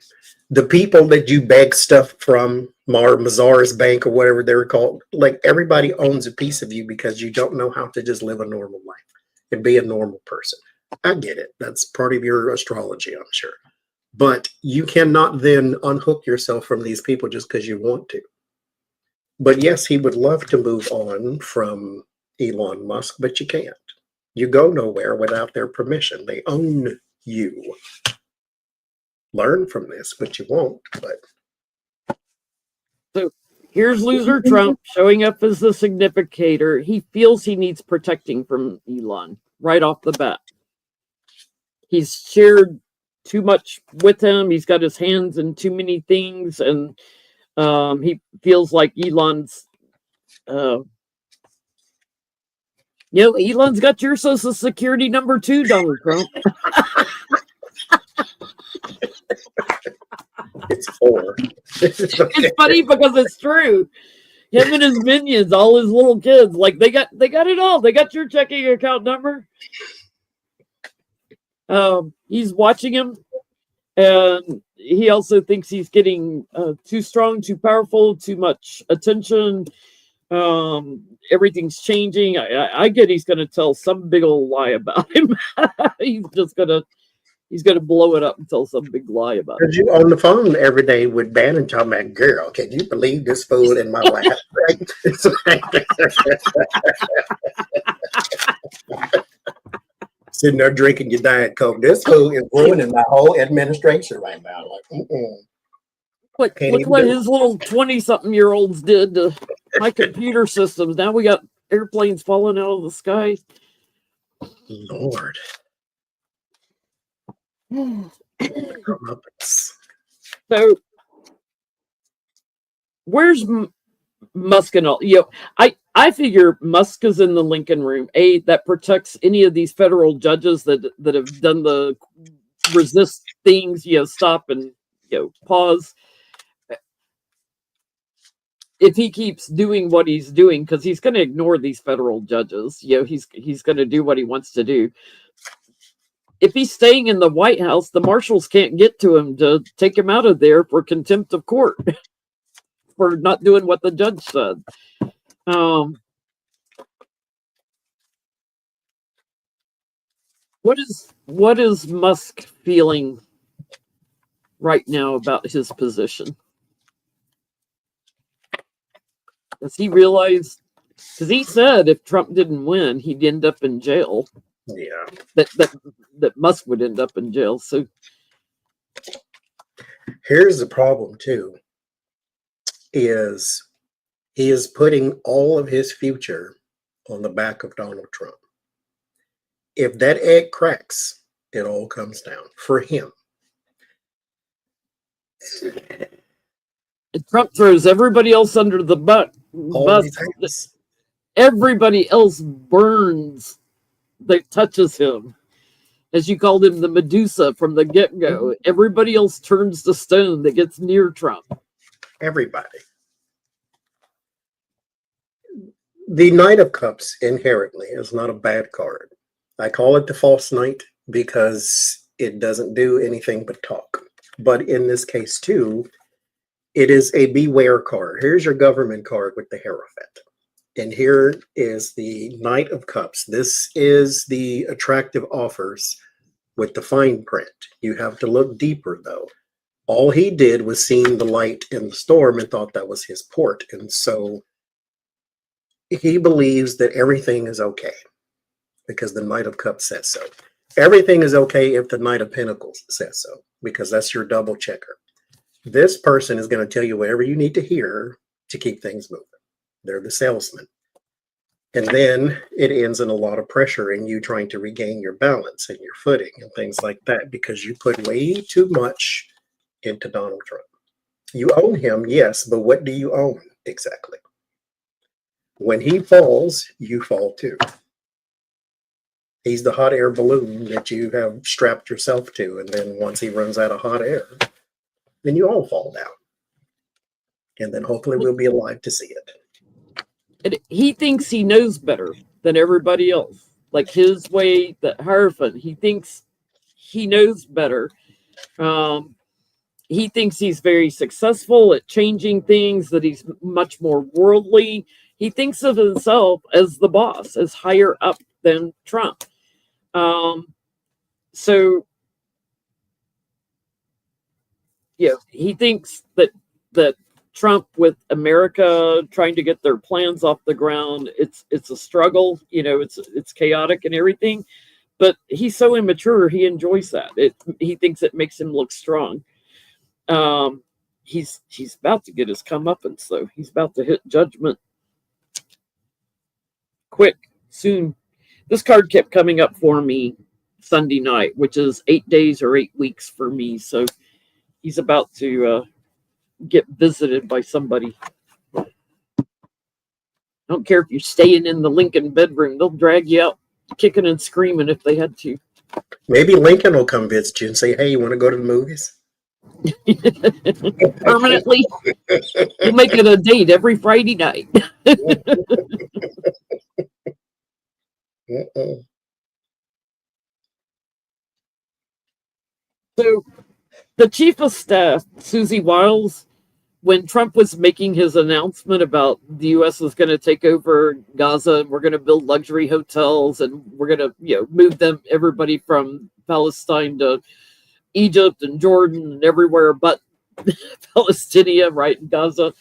The people that you beg stuff from, Mazars Bank or whatever they're called, like, everybody owns a piece of you because you don't know how to just live a normal life and be a normal person. I get it. That's part of your astrology, I'm sure. But you cannot then unhook yourself from these people just because you want to. But yes, he would love to move on from Elon Musk, but you can't. You go nowhere without their permission. They own you. Learn from this, but you won't. But
so here's loser Trump showing up as the significator. He feels he needs protecting from Elon right off the bat. He's shared too much with him. He's got his hands in too many things, and he feels like Elon's Elon's got your social security number too, Donald Trump.
It's 4.
It's funny because it's true. Him and his minions, all his little kids, like they got it all. They got your checking account number. He's watching him, and he also thinks he's getting too strong, too powerful, too much attention. Everything's changing. I get he's going to tell some big old lie about him. He's gonna blow it up and tell some big lie about it.
You on the phone every day with Bannon talking about, girl, can you believe this fool in my lap? Sitting there drinking your Diet Coke. This fool is ruining my whole administration right now. Like,
look what his little 20-something-year-olds did to my computer systems. Now we got airplanes falling out of the sky.
Lord.
So where's Musk and all? I figure Musk is in the Lincoln room. That protects any of these federal judges that have done the resist things. Stop and pause. If he keeps doing what he's doing, because he's going to ignore these federal judges, he's going to do what he wants to do. If he's staying in the White House, the marshals can't get to him to take him out of there for contempt of court for not doing what the judge said. What is Musk feeling right now about his position? Does he realize? Because he said if Trump didn't win, he'd end up in jail.
Yeah.
That Musk would end up in jail. So
here's the problem too, is he is putting all of his future on the back of Donald Trump. If that egg cracks, it all comes down for him.
Trump throws everybody else under the bus. Everybody else burns that touches him. As you called him, the Medusa from the get-go. Everybody else turns to stone that gets near Trump.
Everybody. The Knight of Cups inherently is not a bad card. I call it the false knight because it doesn't do anything but talk. But in this case, too, it is a beware card. Here's your government card with the Hierophant. And here is the Knight of Cups. This is the attractive offers with the fine print. You have to look deeper, though. All he did was seen the light in the storm and thought that was his port. And so he believes that everything is okay because the Knight of Cups says so. Everything is okay if the Knight of Pentacles says so, because that's your double checker. This person is going to tell you whatever you need to hear to keep things moving. They're the salesman. And then it ends in a lot of pressure and you trying to regain your balance and your footing and things like that because you put way too much into Donald Trump. You own him, yes, but what do you own exactly? When he falls, you fall too. He's the hot air balloon that you have strapped yourself to, and then once he runs out of hot air, then you all fall down. And then hopefully we'll be alive to see it.
And he thinks he knows better than everybody else. Like his way, the Hierophant, he thinks he knows better. He thinks he's very successful at changing things, that he's much more worldly. He thinks of himself as the boss, as higher up than Trump. So, yeah, he thinks that Trump with America trying to get their plans off the ground, it's a struggle. It's chaotic and everything. But he's so immature, he enjoys that. He thinks it makes him look strong. He's about to get his comeuppance, though. He's about to hit judgment quick, soon. This card kept coming up for me Sunday night, which is 8 days or 8 weeks for me. So he's about to get visited by somebody. I don't care if you're staying in the Lincoln bedroom. They'll drag you out kicking and screaming if they had to.
Maybe Lincoln will come visit you and say, hey, you want to go to the movies?
Permanently. We'll make it a date every Friday night. So the chief of staff, Susie Wiles, when Trump was making his announcement about the U.S. is going to take over Gaza and we're going to build luxury hotels and we're going to move everybody from Palestine to Egypt and Jordan and everywhere but Palestinian, right, in Gaza.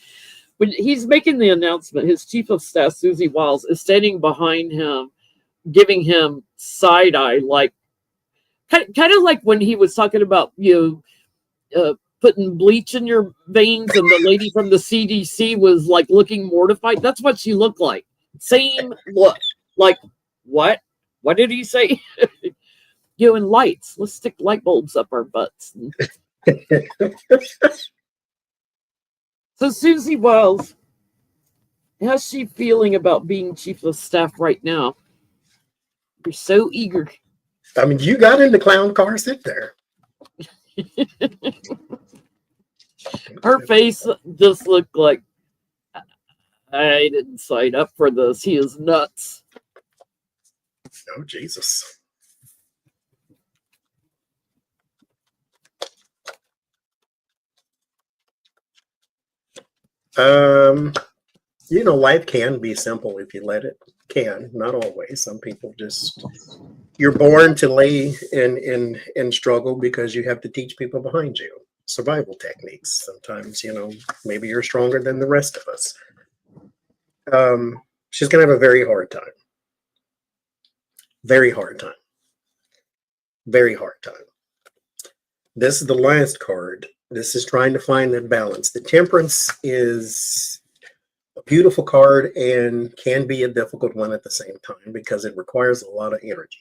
When he's making the announcement, his chief of staff, Susie Wiles, is standing behind him, giving him side eye, like kind of like when he was talking about putting bleach in your veins, and the lady from the CDC was like looking mortified. That's what she looked like. Same look. Like, what? What did he say? And lights. Let's stick light bulbs up our butts. So Susie Wiles, how's she feeling about being chief of staff right now? You're so eager.
I mean, you got in the clown car, sit there.
Her face just looked like, I didn't sign up for this. He is nuts.
Oh, Jesus. Life can be simple if you let it. Can, not always. Some people just, you're born to lay in struggle because you have to teach people behind you survival techniques. Sometimes, maybe you're stronger than the rest of us. She's going to have a very hard time. Very hard time. Very hard time. This is the last card. This is trying to find that balance. The Temperance is a beautiful card and can be a difficult one at the same time because it requires a lot of energy.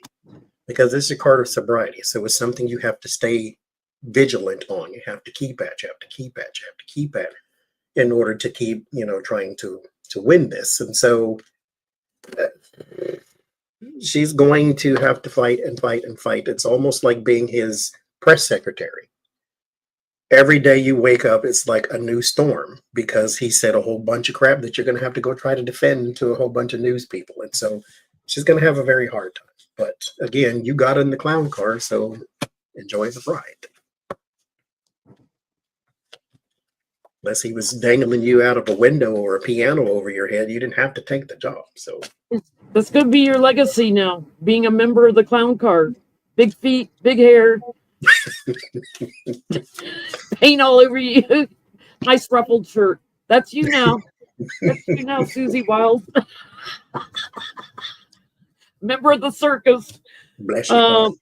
Because this is a card of sobriety. So it's something you have to stay vigilant on. You have to keep at, you have to keep at, you have to keep at in order to keep, trying to win this. And so she's going to have to fight and fight and fight. It's almost like being his press secretary. every day you wake up, it's like a new storm because he said a whole bunch of crap that you're going to have to go try to defend to a whole bunch of news people. And so she's going to have a very hard time. But again, you got in the clown car, so enjoy the ride. Unless he was dangling you out of a window or a piano over your head, you didn't have to take the job. So
That's going to be your legacy now, being a member of the clown car. Big feet, big hair, paint all over you. Nice ruffled shirt. That's you now. That's you now, Susie Wild. Member of the circus.
bless you.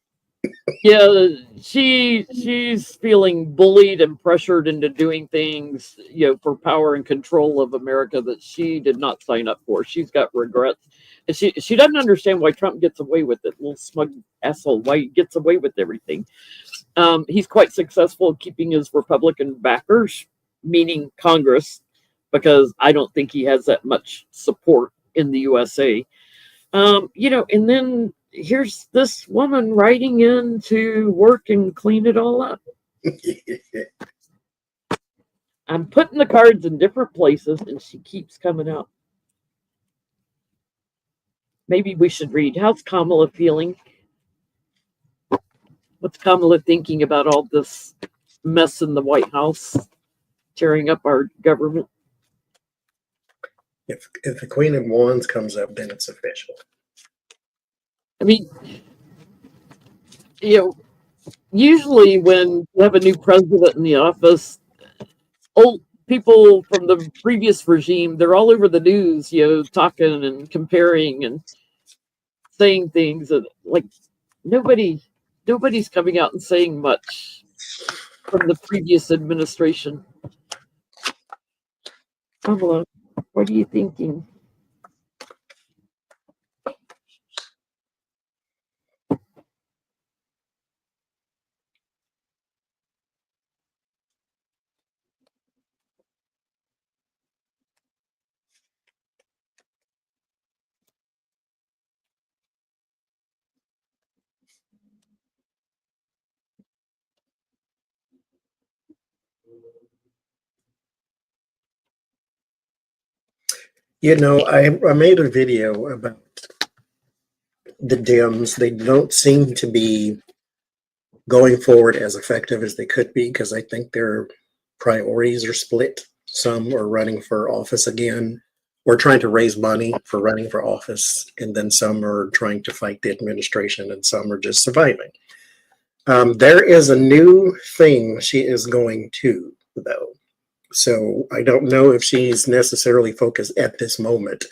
Yeah, she's feeling bullied and pressured into doing things, for power and control of America that she did not sign up for. She's got regrets, and she doesn't understand why Trump gets away with it. Little smug asshole, why he gets away with everything. He's quite successful at keeping his Republican backers, meaning Congress, because I don't think he has that much support in the USA. And then here's this woman writing in to work and clean it all up. I'm putting the cards in different places and she keeps coming out. Maybe we should read. How's Kamala feeling? What's Kamala thinking about all this mess in the White House, tearing up our government?
If the Queen of Wands comes up, then it's official.
I mean, usually when you have a new president in the office, old people from the previous regime, they're all over the news, talking and comparing and saying things that, like, nobody's coming out and saying much from the previous administration. Kamala, what are you thinking?
I made a video about the Dems. They don't seem to be going forward as effective as they could be because I think their priorities are split. Some are running for office again or trying to raise money for running for office, and then some are trying to fight the administration, and some are just surviving. There is a new thing she is going to, though. So I don't know if she's necessarily focused at this moment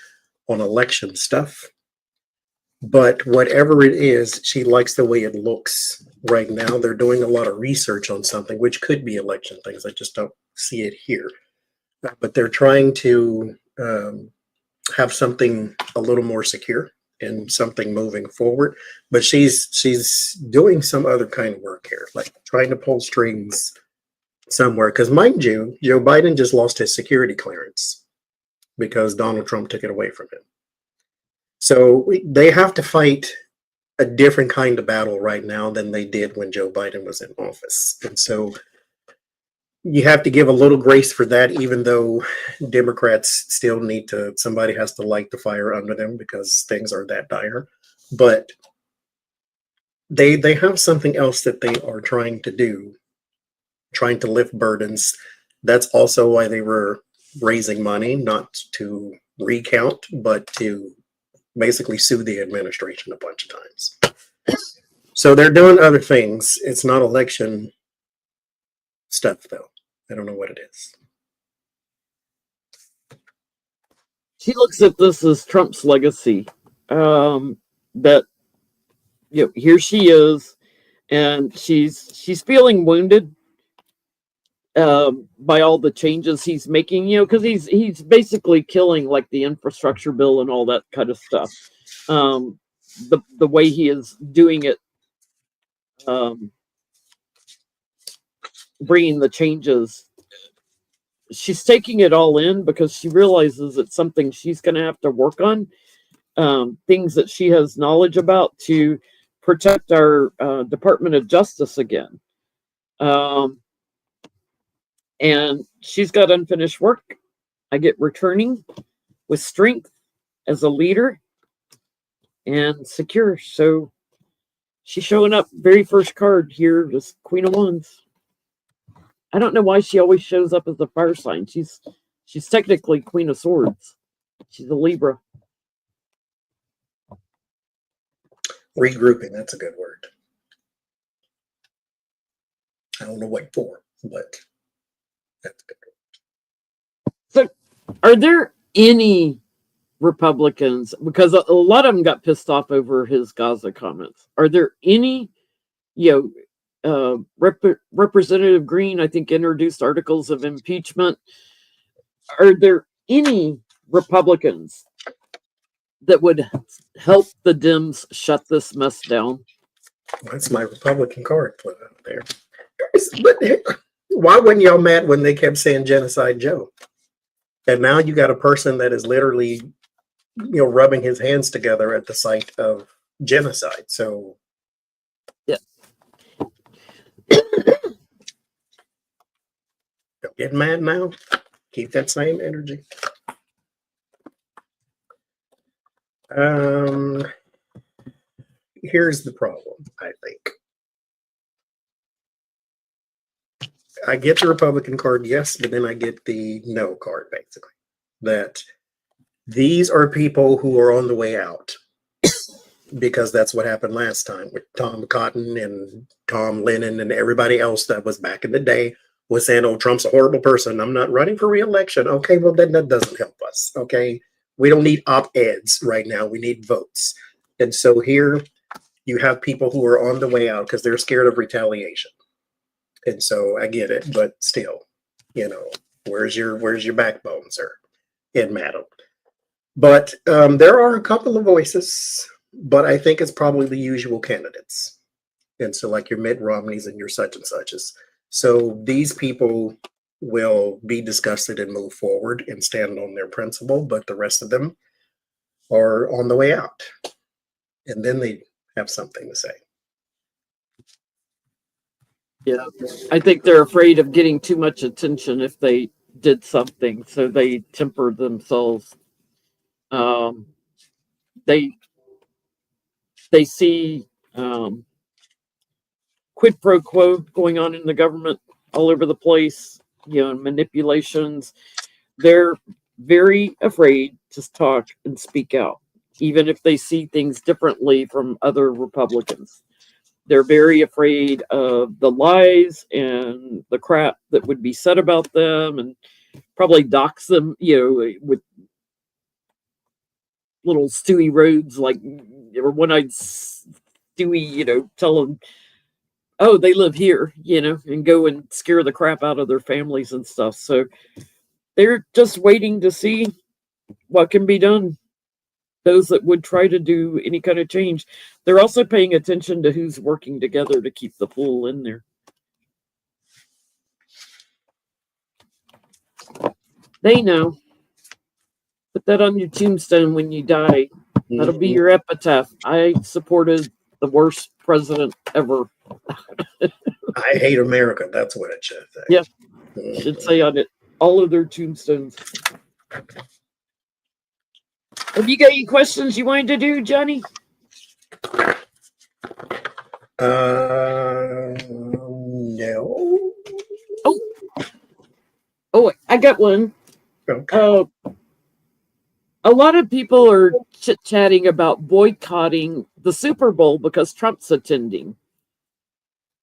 on election stuff. But whatever it is, she likes the way it looks right now. They're doing a lot of research on something, which could be election things. I just don't see it here. But they're trying to have something a little more secure and something moving forward. But she's doing some other kind of work here, like trying to pull strings somewhere. Because mind you, Joe Biden just lost his security clearance because Donald Trump took it away from him. So they have to fight a different kind of battle right now than they did when Joe Biden was in office. And so you have to give a little grace for that, even though Democrats still need to, somebody has to light the fire under them because things are that dire. But they have something else that they are trying to do, trying to lift burdens. That's also why they were raising money, not to recount, but to basically sue the administration a bunch of times. So they're doing other things. It's not election stuff, though. I don't know what it is.
She looks at this as Trump's legacy. That here she is, and she's feeling wounded by all the changes he's making, because he's basically killing like the infrastructure bill and all that kind of stuff. The way he is doing it, bringing the changes, she's taking it all in because she realizes it's something she's going to have to work on, things that she has knowledge about to protect our Department of Justice again. And she's got unfinished work. I get returning with strength as a leader and secure. So she's showing up. Very first card here is Queen of Wands. I don't know why she always shows up as a fire sign. She's technically Queen of Swords. She's a Libra.
Regrouping, that's a good word. I don't know what for, but that's good.
So are there any Republicans, because a lot of them got pissed off over his Gaza comments, are there any, Representative Green, I think, introduced articles of impeachment. Are there any Republicans that would help the Dems shut this mess down?
That's my Republican card put out there. But why weren't y'all mad when they kept saying Genocide Joe? And now you got a person that is literally, rubbing his hands together at the sight of genocide. So,
yeah.
Don't get mad now. Keep that same energy. Here's the problem, I think. I get the Republican card, yes, but then I get the no card, basically. That these are people who are on the way out. Because that's what happened last time with Tom Cotton and Tom Lennon and everybody else that was back in the day was saying, oh, Trump's a horrible person. I'm not running for re-election. Okay, well, then that doesn't help us. Okay, we don't need op-eds right now. We need votes. And so here you have people who are on the way out because they're scared of retaliation. And so I get it, but still, where's your backbone, sir and madam? But there are a couple of voices, but I think it's probably the usual candidates. And so like your Mitt Romneys and your such and suches. So these people will be disgusted and move forward and stand on their principle, but the rest of them are on the way out. And then they have something to say.
Yeah, I think they're afraid of getting too much attention if they did something, so they temper themselves. They see quid pro quo going on in the government all over the place, manipulations. They're very afraid to talk and speak out, even if they see things differently from other Republicans. They're very afraid of the lies and the crap that would be said about them, and probably dox them, with little Stewie Rhodes, like, or one-eyed Stewie, tell them, oh, they live here, and go and scare the crap out of their families and stuff. So they're just waiting to see what can be done. Those that would try to do any kind of change. They're also paying attention to who's working together to keep the fool in there. They know. Put that on your tombstone when you die. That'll be your epitaph. I supported the worst president ever.
I hate America. That's what it should say.
Yeah. Should say on it all of their tombstones. Have you got any questions you wanted to do, Johnny?
No.
Oh, I got one.
Okay.
A lot of people are chit-chatting about boycotting the Super Bowl because Trump's attending.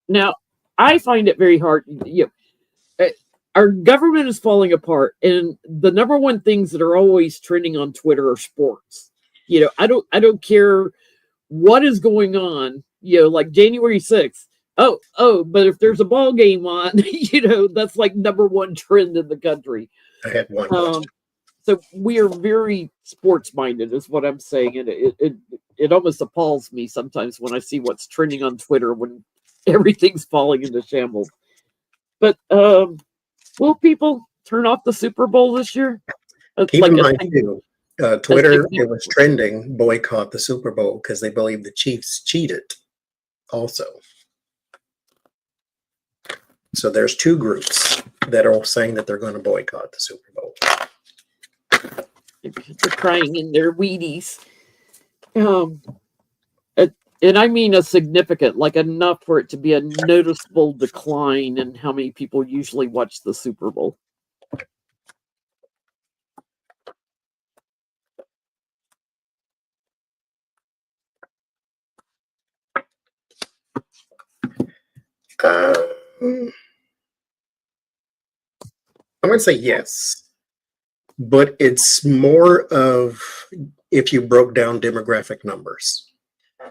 Now, I find it very hard. Our government is falling apart, and the number one things that are always trending on Twitter are sports. I don't care what is going on. Like January 6th. Oh, but if there's a ball game on, that's like number one trend in the country.
I had one.
So we are very sports minded, is what I'm saying, and it almost appalls me sometimes when I see what's trending on Twitter when everything's falling into shambles. But will people turn off the Super Bowl this year?
Keep in mind too, Twitter, it was trending boycott the Super Bowl because they believe the Chiefs cheated also. So there's two groups. that are saying that they're going to boycott the Super Bowl.
They're crying in their Wheaties. And I mean a significant, like enough for it to be a noticeable decline in how many people usually watch the Super Bowl.
I'm going to say yes, but it's more of if you broke down demographic numbers.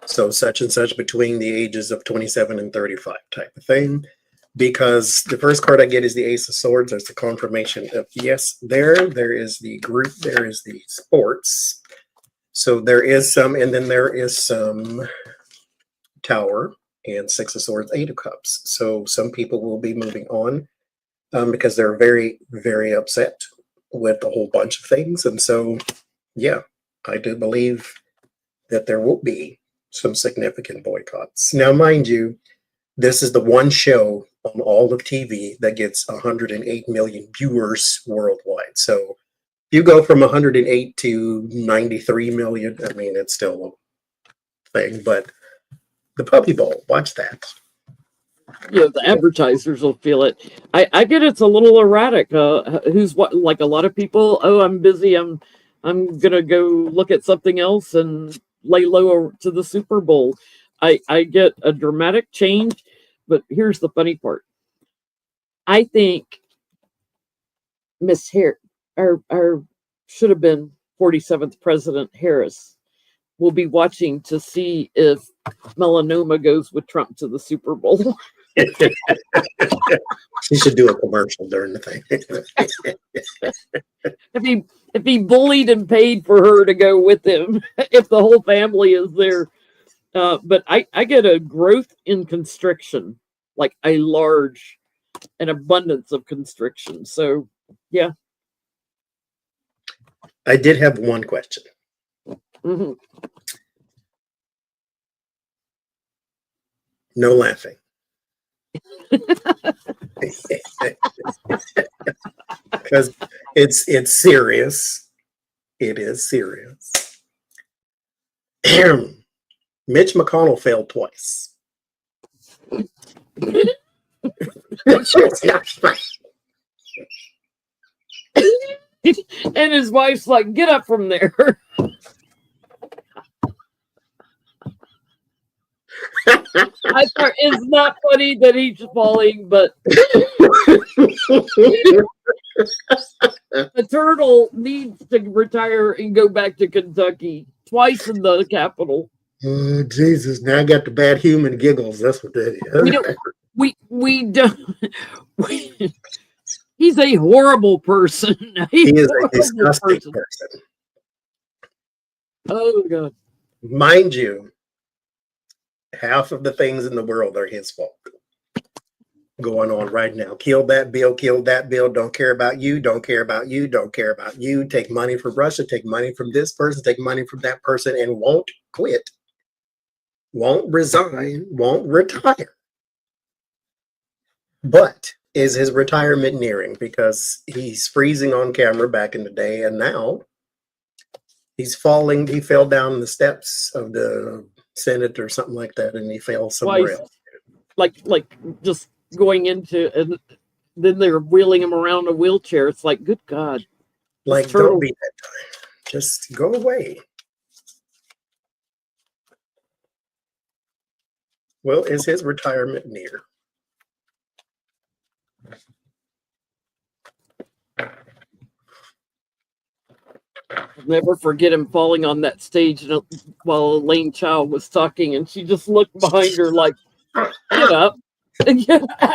So such and such between the ages of 27 and 35 type of thing. Because the first card I get is the Ace of Swords. There's the confirmation of yes, there is the group, there is the sports. So there is some, and then there is some Tower and Six of Swords, Eight of Cups. So some people will be moving on because they're very, very upset with a whole bunch of things. And so, yeah, I do believe that there will be some significant boycotts. Now, mind you, this is the one show on all of TV that gets 108 million viewers worldwide. So you go from 108 to 93 million. I mean, it's still a thing, but the Puppy Bowl, watch that.
Yeah, the advertisers will feel it. I get it's a little erratic. Who's what? Like a lot of people. Oh, I'm busy. I'm gonna go look at something else and lay low to the Super Bowl. I get a dramatic change, but here's the funny part. I think Miss Harris, our should have been 47th President Harris, will be watching to see if melanoma goes with Trump to the Super Bowl.
She should do a commercial during the thing.
if he bullied and paid for her to go with him, if the whole family is there. But I get a growth in constriction, like a large, an abundance of constriction. So, yeah.
I did have one question.
Mm-hmm.
No laughing. Because it's serious. It is serious. Mitch McConnell failed twice.
And his wife's like, get up from there. I thought it's not funny that he's falling, but the turtle needs to retire and go back to Kentucky twice in the Capitol.
Oh, Jesus. Now I got the bad human giggles. That's what that is.
We don't. He's a horrible person.
He is a disgusting person.
Oh, God.
Mind you, half of the things in the world are his fault going on right now. Kill that bill, don't care about you, don't care about you, don't care about you. Take money from Russia, take money from this person, take money from that person, and won't quit, won't resign, won't retire. But is his retirement nearing? Because he's freezing on camera back in the day, and now he's falling. He fell down the steps of the Senate or something like that, and he fell somewhere else.
Like just going into, and then they're wheeling him around a wheelchair. It's like, good God.
Like, don't be that time. Just go away. Well, is his retirement near?
I'll never forget him falling on that stage while Elaine Child was talking, and she just looked behind her like, get up. I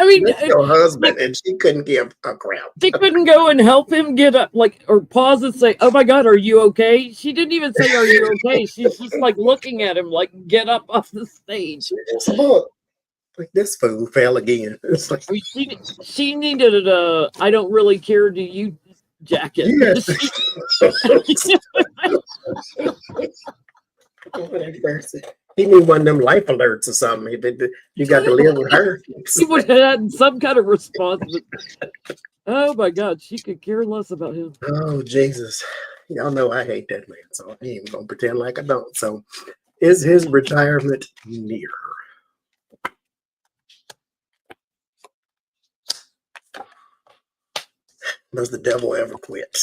mean,
that's your husband, and she couldn't give a crap.
She couldn't go and help him get up, like, or pause and say, oh my God, are you okay? She didn't even say, are you okay? She's just like looking at him like, get up off the stage.
Like, this fool fell again. It's like,
I mean, she needed a I don't really care, do you jacket.
Yes. He need one of them life alerts or something. You got to live with her.
He would have had some kind of response. Oh my God, she could care less about him.
Oh, Jesus. Y'all know I hate that man, so I ain't even gonna pretend like I don't. So, is his retirement near? Does the devil ever quit?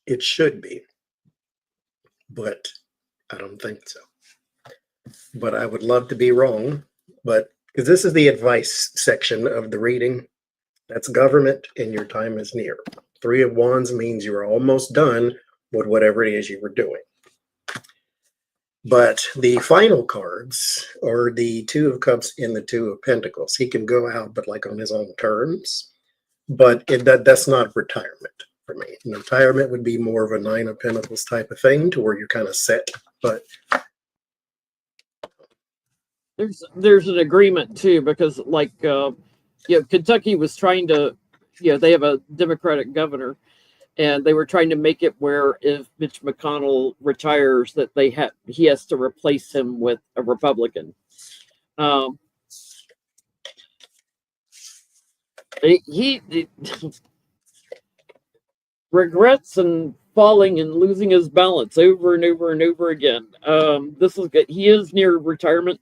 It should be, but I don't think so. But I would love to be wrong. But because this is the advice section of the reading, that's government and your time is near. Three of Wands means you are almost done with whatever it is you were doing. But the final cards are the Two of Cups and the Two of Pentacles. He can go out, but like on his own terms. But that's not retirement for me. And retirement would be more of a Nine of Pentacles type of thing, to where you're kind of set. But
There's an agreement too, because like Kentucky was trying to, they have a Democratic governor, and they were trying to make it where if Mitch McConnell retires, that he has to replace him with a Republican. He regrets and falling and losing his balance over and over and over again. This is good. He is near retirement.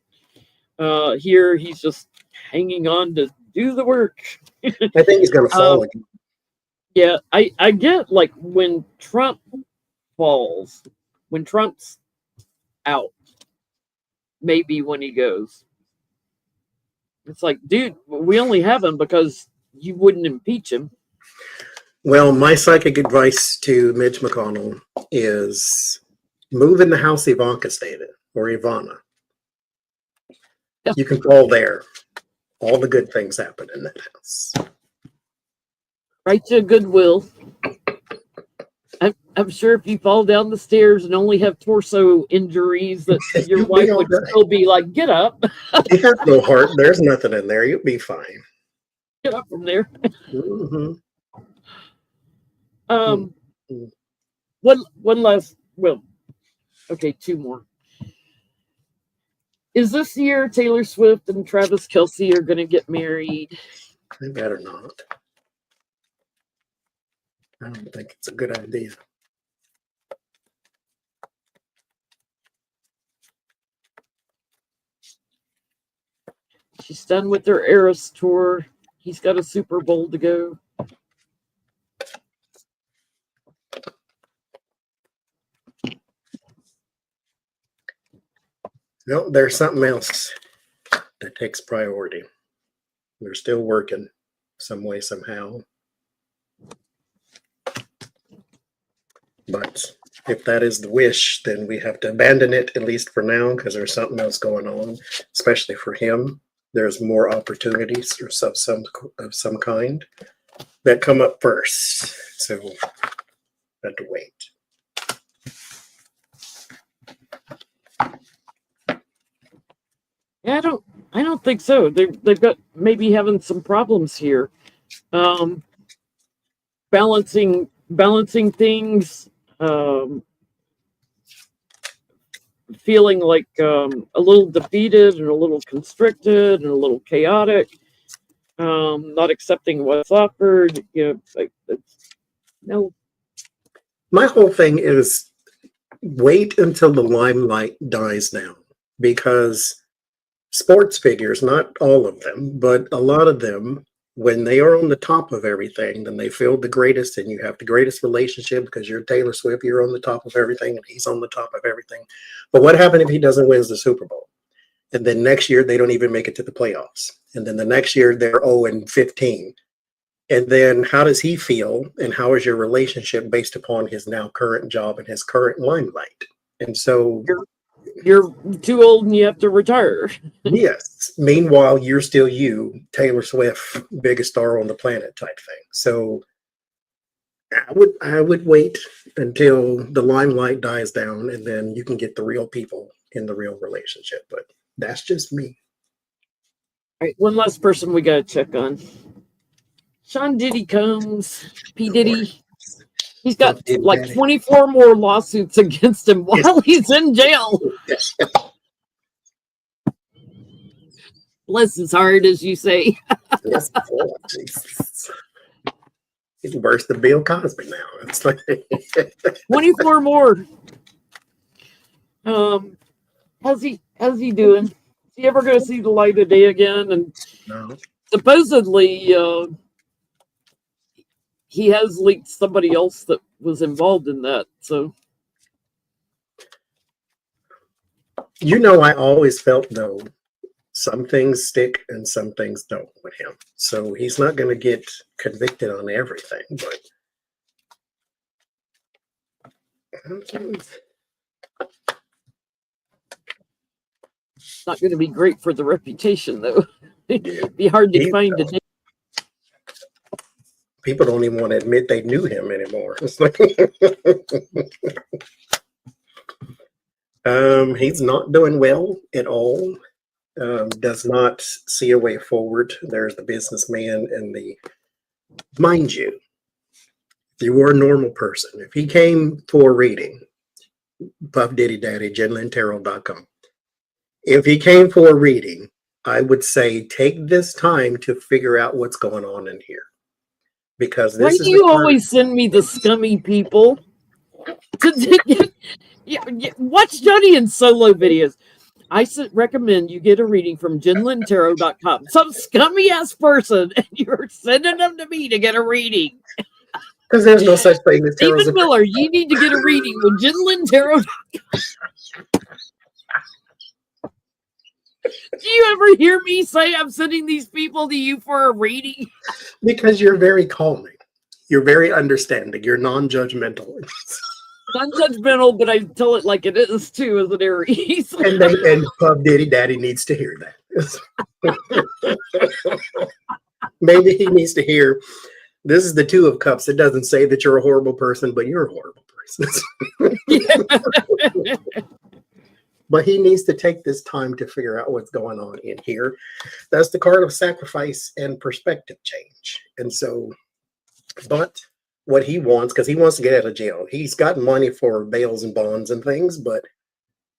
Here he's just hanging on to do the work.
I think he's going to fall again.
Yeah, I get like when Trump falls, when Trump's out, maybe when he goes. It's like, dude, we only have him because you wouldn't impeach him.
Well, my psychic advice to Mitch McConnell is move in the house Ivanka stayed in, or Ivana. Yeah. You can fall there. All the good things happen in that house.
Right to Goodwill. I'm sure if you fall down the stairs and only have torso injuries, that your wife would still be like, get up.
You have no heart. There's nothing in there. You'll be fine.
Get up from there.
Mm-hmm.
One last, okay, two more. Is this year Taylor Swift and Travis Kelce are going to get married?
They better not. I don't think it's a good idea.
She's done with their Eras tour. He's got a Super Bowl to go.
No, there's something else that takes priority. They're still working some way, somehow. But if that is the wish, then we have to abandon it, at least for now, because there's something else going on, especially for him. There's more opportunities or of some kind that come up first. So we have to wait.
Yeah, I don't think so. They've got maybe having some problems here. Balancing things, feeling like a little defeated and a little constricted and a little chaotic, not accepting what's offered. No.
My whole thing is wait until the limelight dies down, because sports figures, not all of them, but a lot of them, when they are on the top of everything, then they feel the greatest, and you have the greatest relationship because you're Taylor Swift, you're on the top of everything, and he's on the top of everything. But what happened if he doesn't win the Super Bowl? And then next year, they don't even make it to the playoffs. And then the next year, they're 0-15. And then how does he feel, and how is your relationship based upon his now current job and his current limelight? And so
you're too old and you have to retire.
Yes. Meanwhile, you're still you, Taylor Swift, biggest star on the planet type thing. So I would wait until the limelight dies down, and then you can get the real people in the real relationship. But that's just me.
All right, one last person we got to check on. Sean Diddy Combs, P. Diddy. He's got
Puff Diddy
like
Daddy.
24 more lawsuits against him while he's in jail. Bless his heart, as you say.
Yes, Lord, Jesus. He's worse than Bill Cosby now. It's like
24 more. How's he doing? Is he ever going to see the light of day again? And
no.
supposedly, he has leaked somebody else that was involved in that. So,
You know, I always felt though some things stick and some things don't with him. So he's not going to get convicted on everything, but
it's not going to be great for the reputation, though.
Yeah.
It'd be hard to find today.
People don't even want to admit they knew him anymore. It's like he's not doing well at all. Does not see a way forward. There's the businessman and the, mind you, if you were a normal person, if he came for a reading, Puff Diddy Daddy, JenLynTarot.com. If he came for a reading, I would say take this time to figure out what's going on in here. Because this
Why
is
do you always send me the scummy people? Watch Johnny in solo videos. I recommend you get a reading from JenLynTarot.com. Some scummy ass person, and you're sending them to me to get a reading.
Because there's no such thing as tarot.
Stephen Miller, you need to get a reading with JenLynTarot.com. Do you ever hear me say I'm sending these people to you for a reading?
Because you're very calming. You're very understanding. You're non-judgmental.
Non-judgmental, but I tell it like it is too, as an Aries.
and Puff Diddy Daddy needs to hear that. Maybe he needs to hear, this is the Two of Cups. It doesn't say that you're a horrible person, but you're a horrible person. But he needs to take this time to figure out what's going on in here. That's the card of sacrifice and perspective change. And so, but what he wants, because he wants to get out of jail. He's got money for bails and bonds and things, but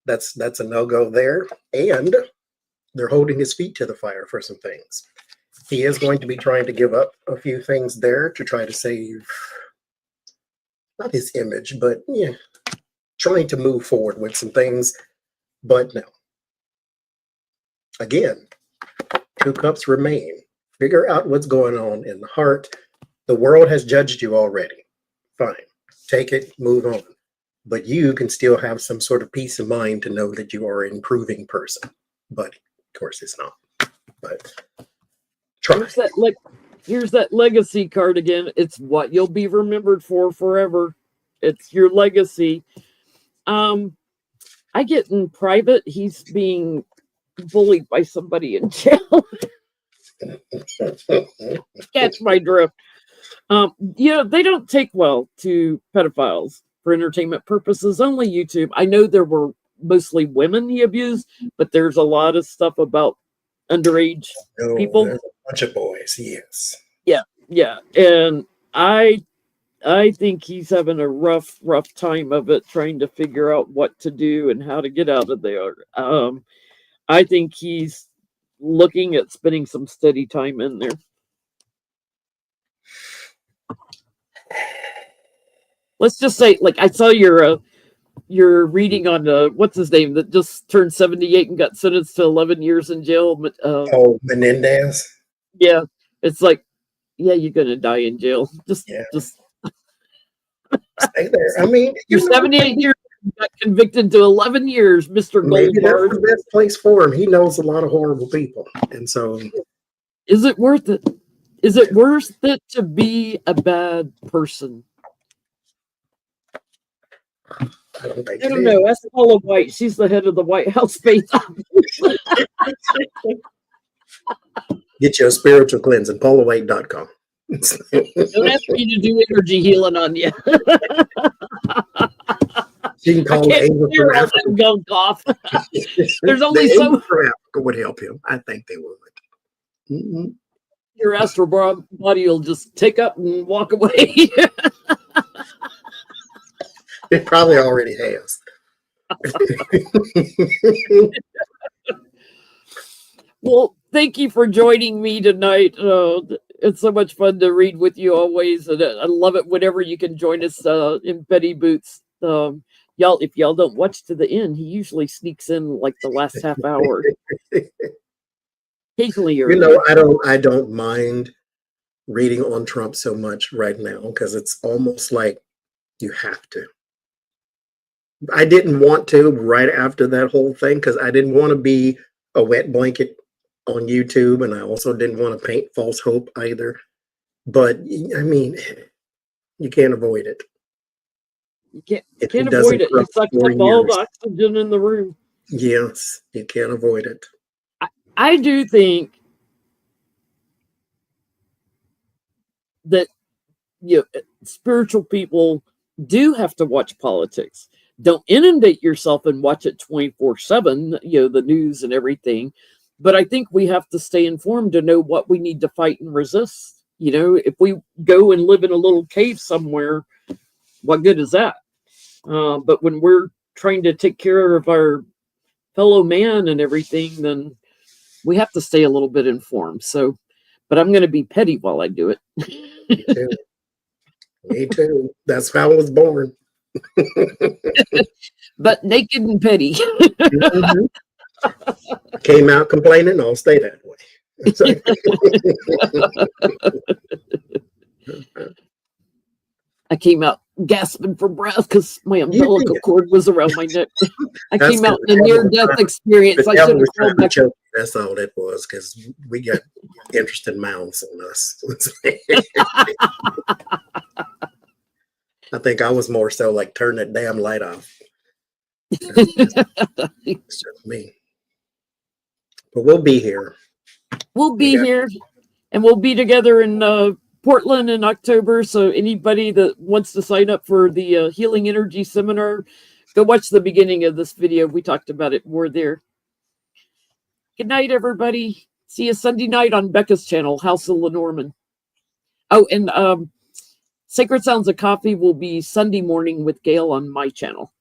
that's a no-go there. And they're holding his feet to the fire for some things. He is going to be trying to give up a few things there to try to save, not his image, but yeah, trying to move forward with some things. But no. Again, Two Cups remain. Figure out what's going on in the heart. The world has judged you already. Fine. Take it, move on. But you can still have some sort of peace of mind to know that you are an improving person. But of course it's not. But try.
Here's that legacy card again. It's what you'll be remembered for forever. It's your legacy. I get in private, he's being bullied by somebody in jail. Catch my drift. They don't take well to pedophiles for entertainment purposes. Only YouTube. I know there were mostly women he abused, but there's a lot of stuff about underage people.
There's a bunch of boys, yes.
Yeah. And I think he's having a rough time of it, trying to figure out what to do and how to get out of there. I think he's looking at spending some steady time in there. Let's just say, like, I saw your reading on what's his name that just turned 78 and got sentenced to 11 years in jail.
Menendez.
Yeah, it's like, yeah, you're gonna die in jail. Just
stay there. I mean,
you're 78 years, you got convicted to 11 years, Mr.
Maybe that's
Goldbard.
the best place for him. He knows a lot of horrible people, and so
is it worth it? Is it worth it to be a bad person?
I
don't know. Ask Paula White. She's the head of the White House Space Office.
Get your spiritual cleansing, PaulaWhite.com.
Don't ask me to do energy healing on you.
You can call Angel from Africa.
Gunk off. There's only
the
so
Angel from Africa would help him. I think they would. Mm-hmm.
your astral body will just take up and walk away.
It probably already has.
Well, thank you for joining me tonight. It's so much fun to read with you always, and I love it whenever you can join us in Betty Boots. Y'all, if y'all don't watch to the end, he usually sneaks in like the last half hour. Occasionally,
You know, I don't mind reading on Trump so much right now because it's almost like you have to. I didn't want to right after that whole thing because I didn't want to be a wet blanket on YouTube, and I also didn't want to paint false hope either. But I mean, you can't avoid it.
You can't avoid it. It sucks up all the oxygen in the room.
Yes, you can't avoid it.
I do think that spiritual people do have to watch politics. Don't inundate yourself and watch it 24/7, the news and everything. But I think we have to stay informed to know what we need to fight and resist. If we go and live in a little cave somewhere, what good is that? But when we're trying to take care of our fellow man and everything, then we have to stay a little bit informed. So, but I'm going to be petty while I do it.
Me too. Me too. That's how I was born.
But naked and petty.
Mm-hmm. Came out complaining, I'll stay that way.
I came out gasping for breath because my umbilical cord was around my neck. I came out in a near-death experience. I should have called back.
That's all it was, because we got interested mouths on us. I think I was more so like, turn that damn light off. It's just me. But we'll be here.
We'll be here, and we'll be together in Portland in October. So anybody that wants to sign up for the Healing Energy Seminar, go watch the beginning of this video. We talked about it more there. Good night, everybody. See you Sunday night on Becca's channel, House of Lenormand. Oh, and Sacred Sounds of Coffee will be Sunday morning with Gail on my channel.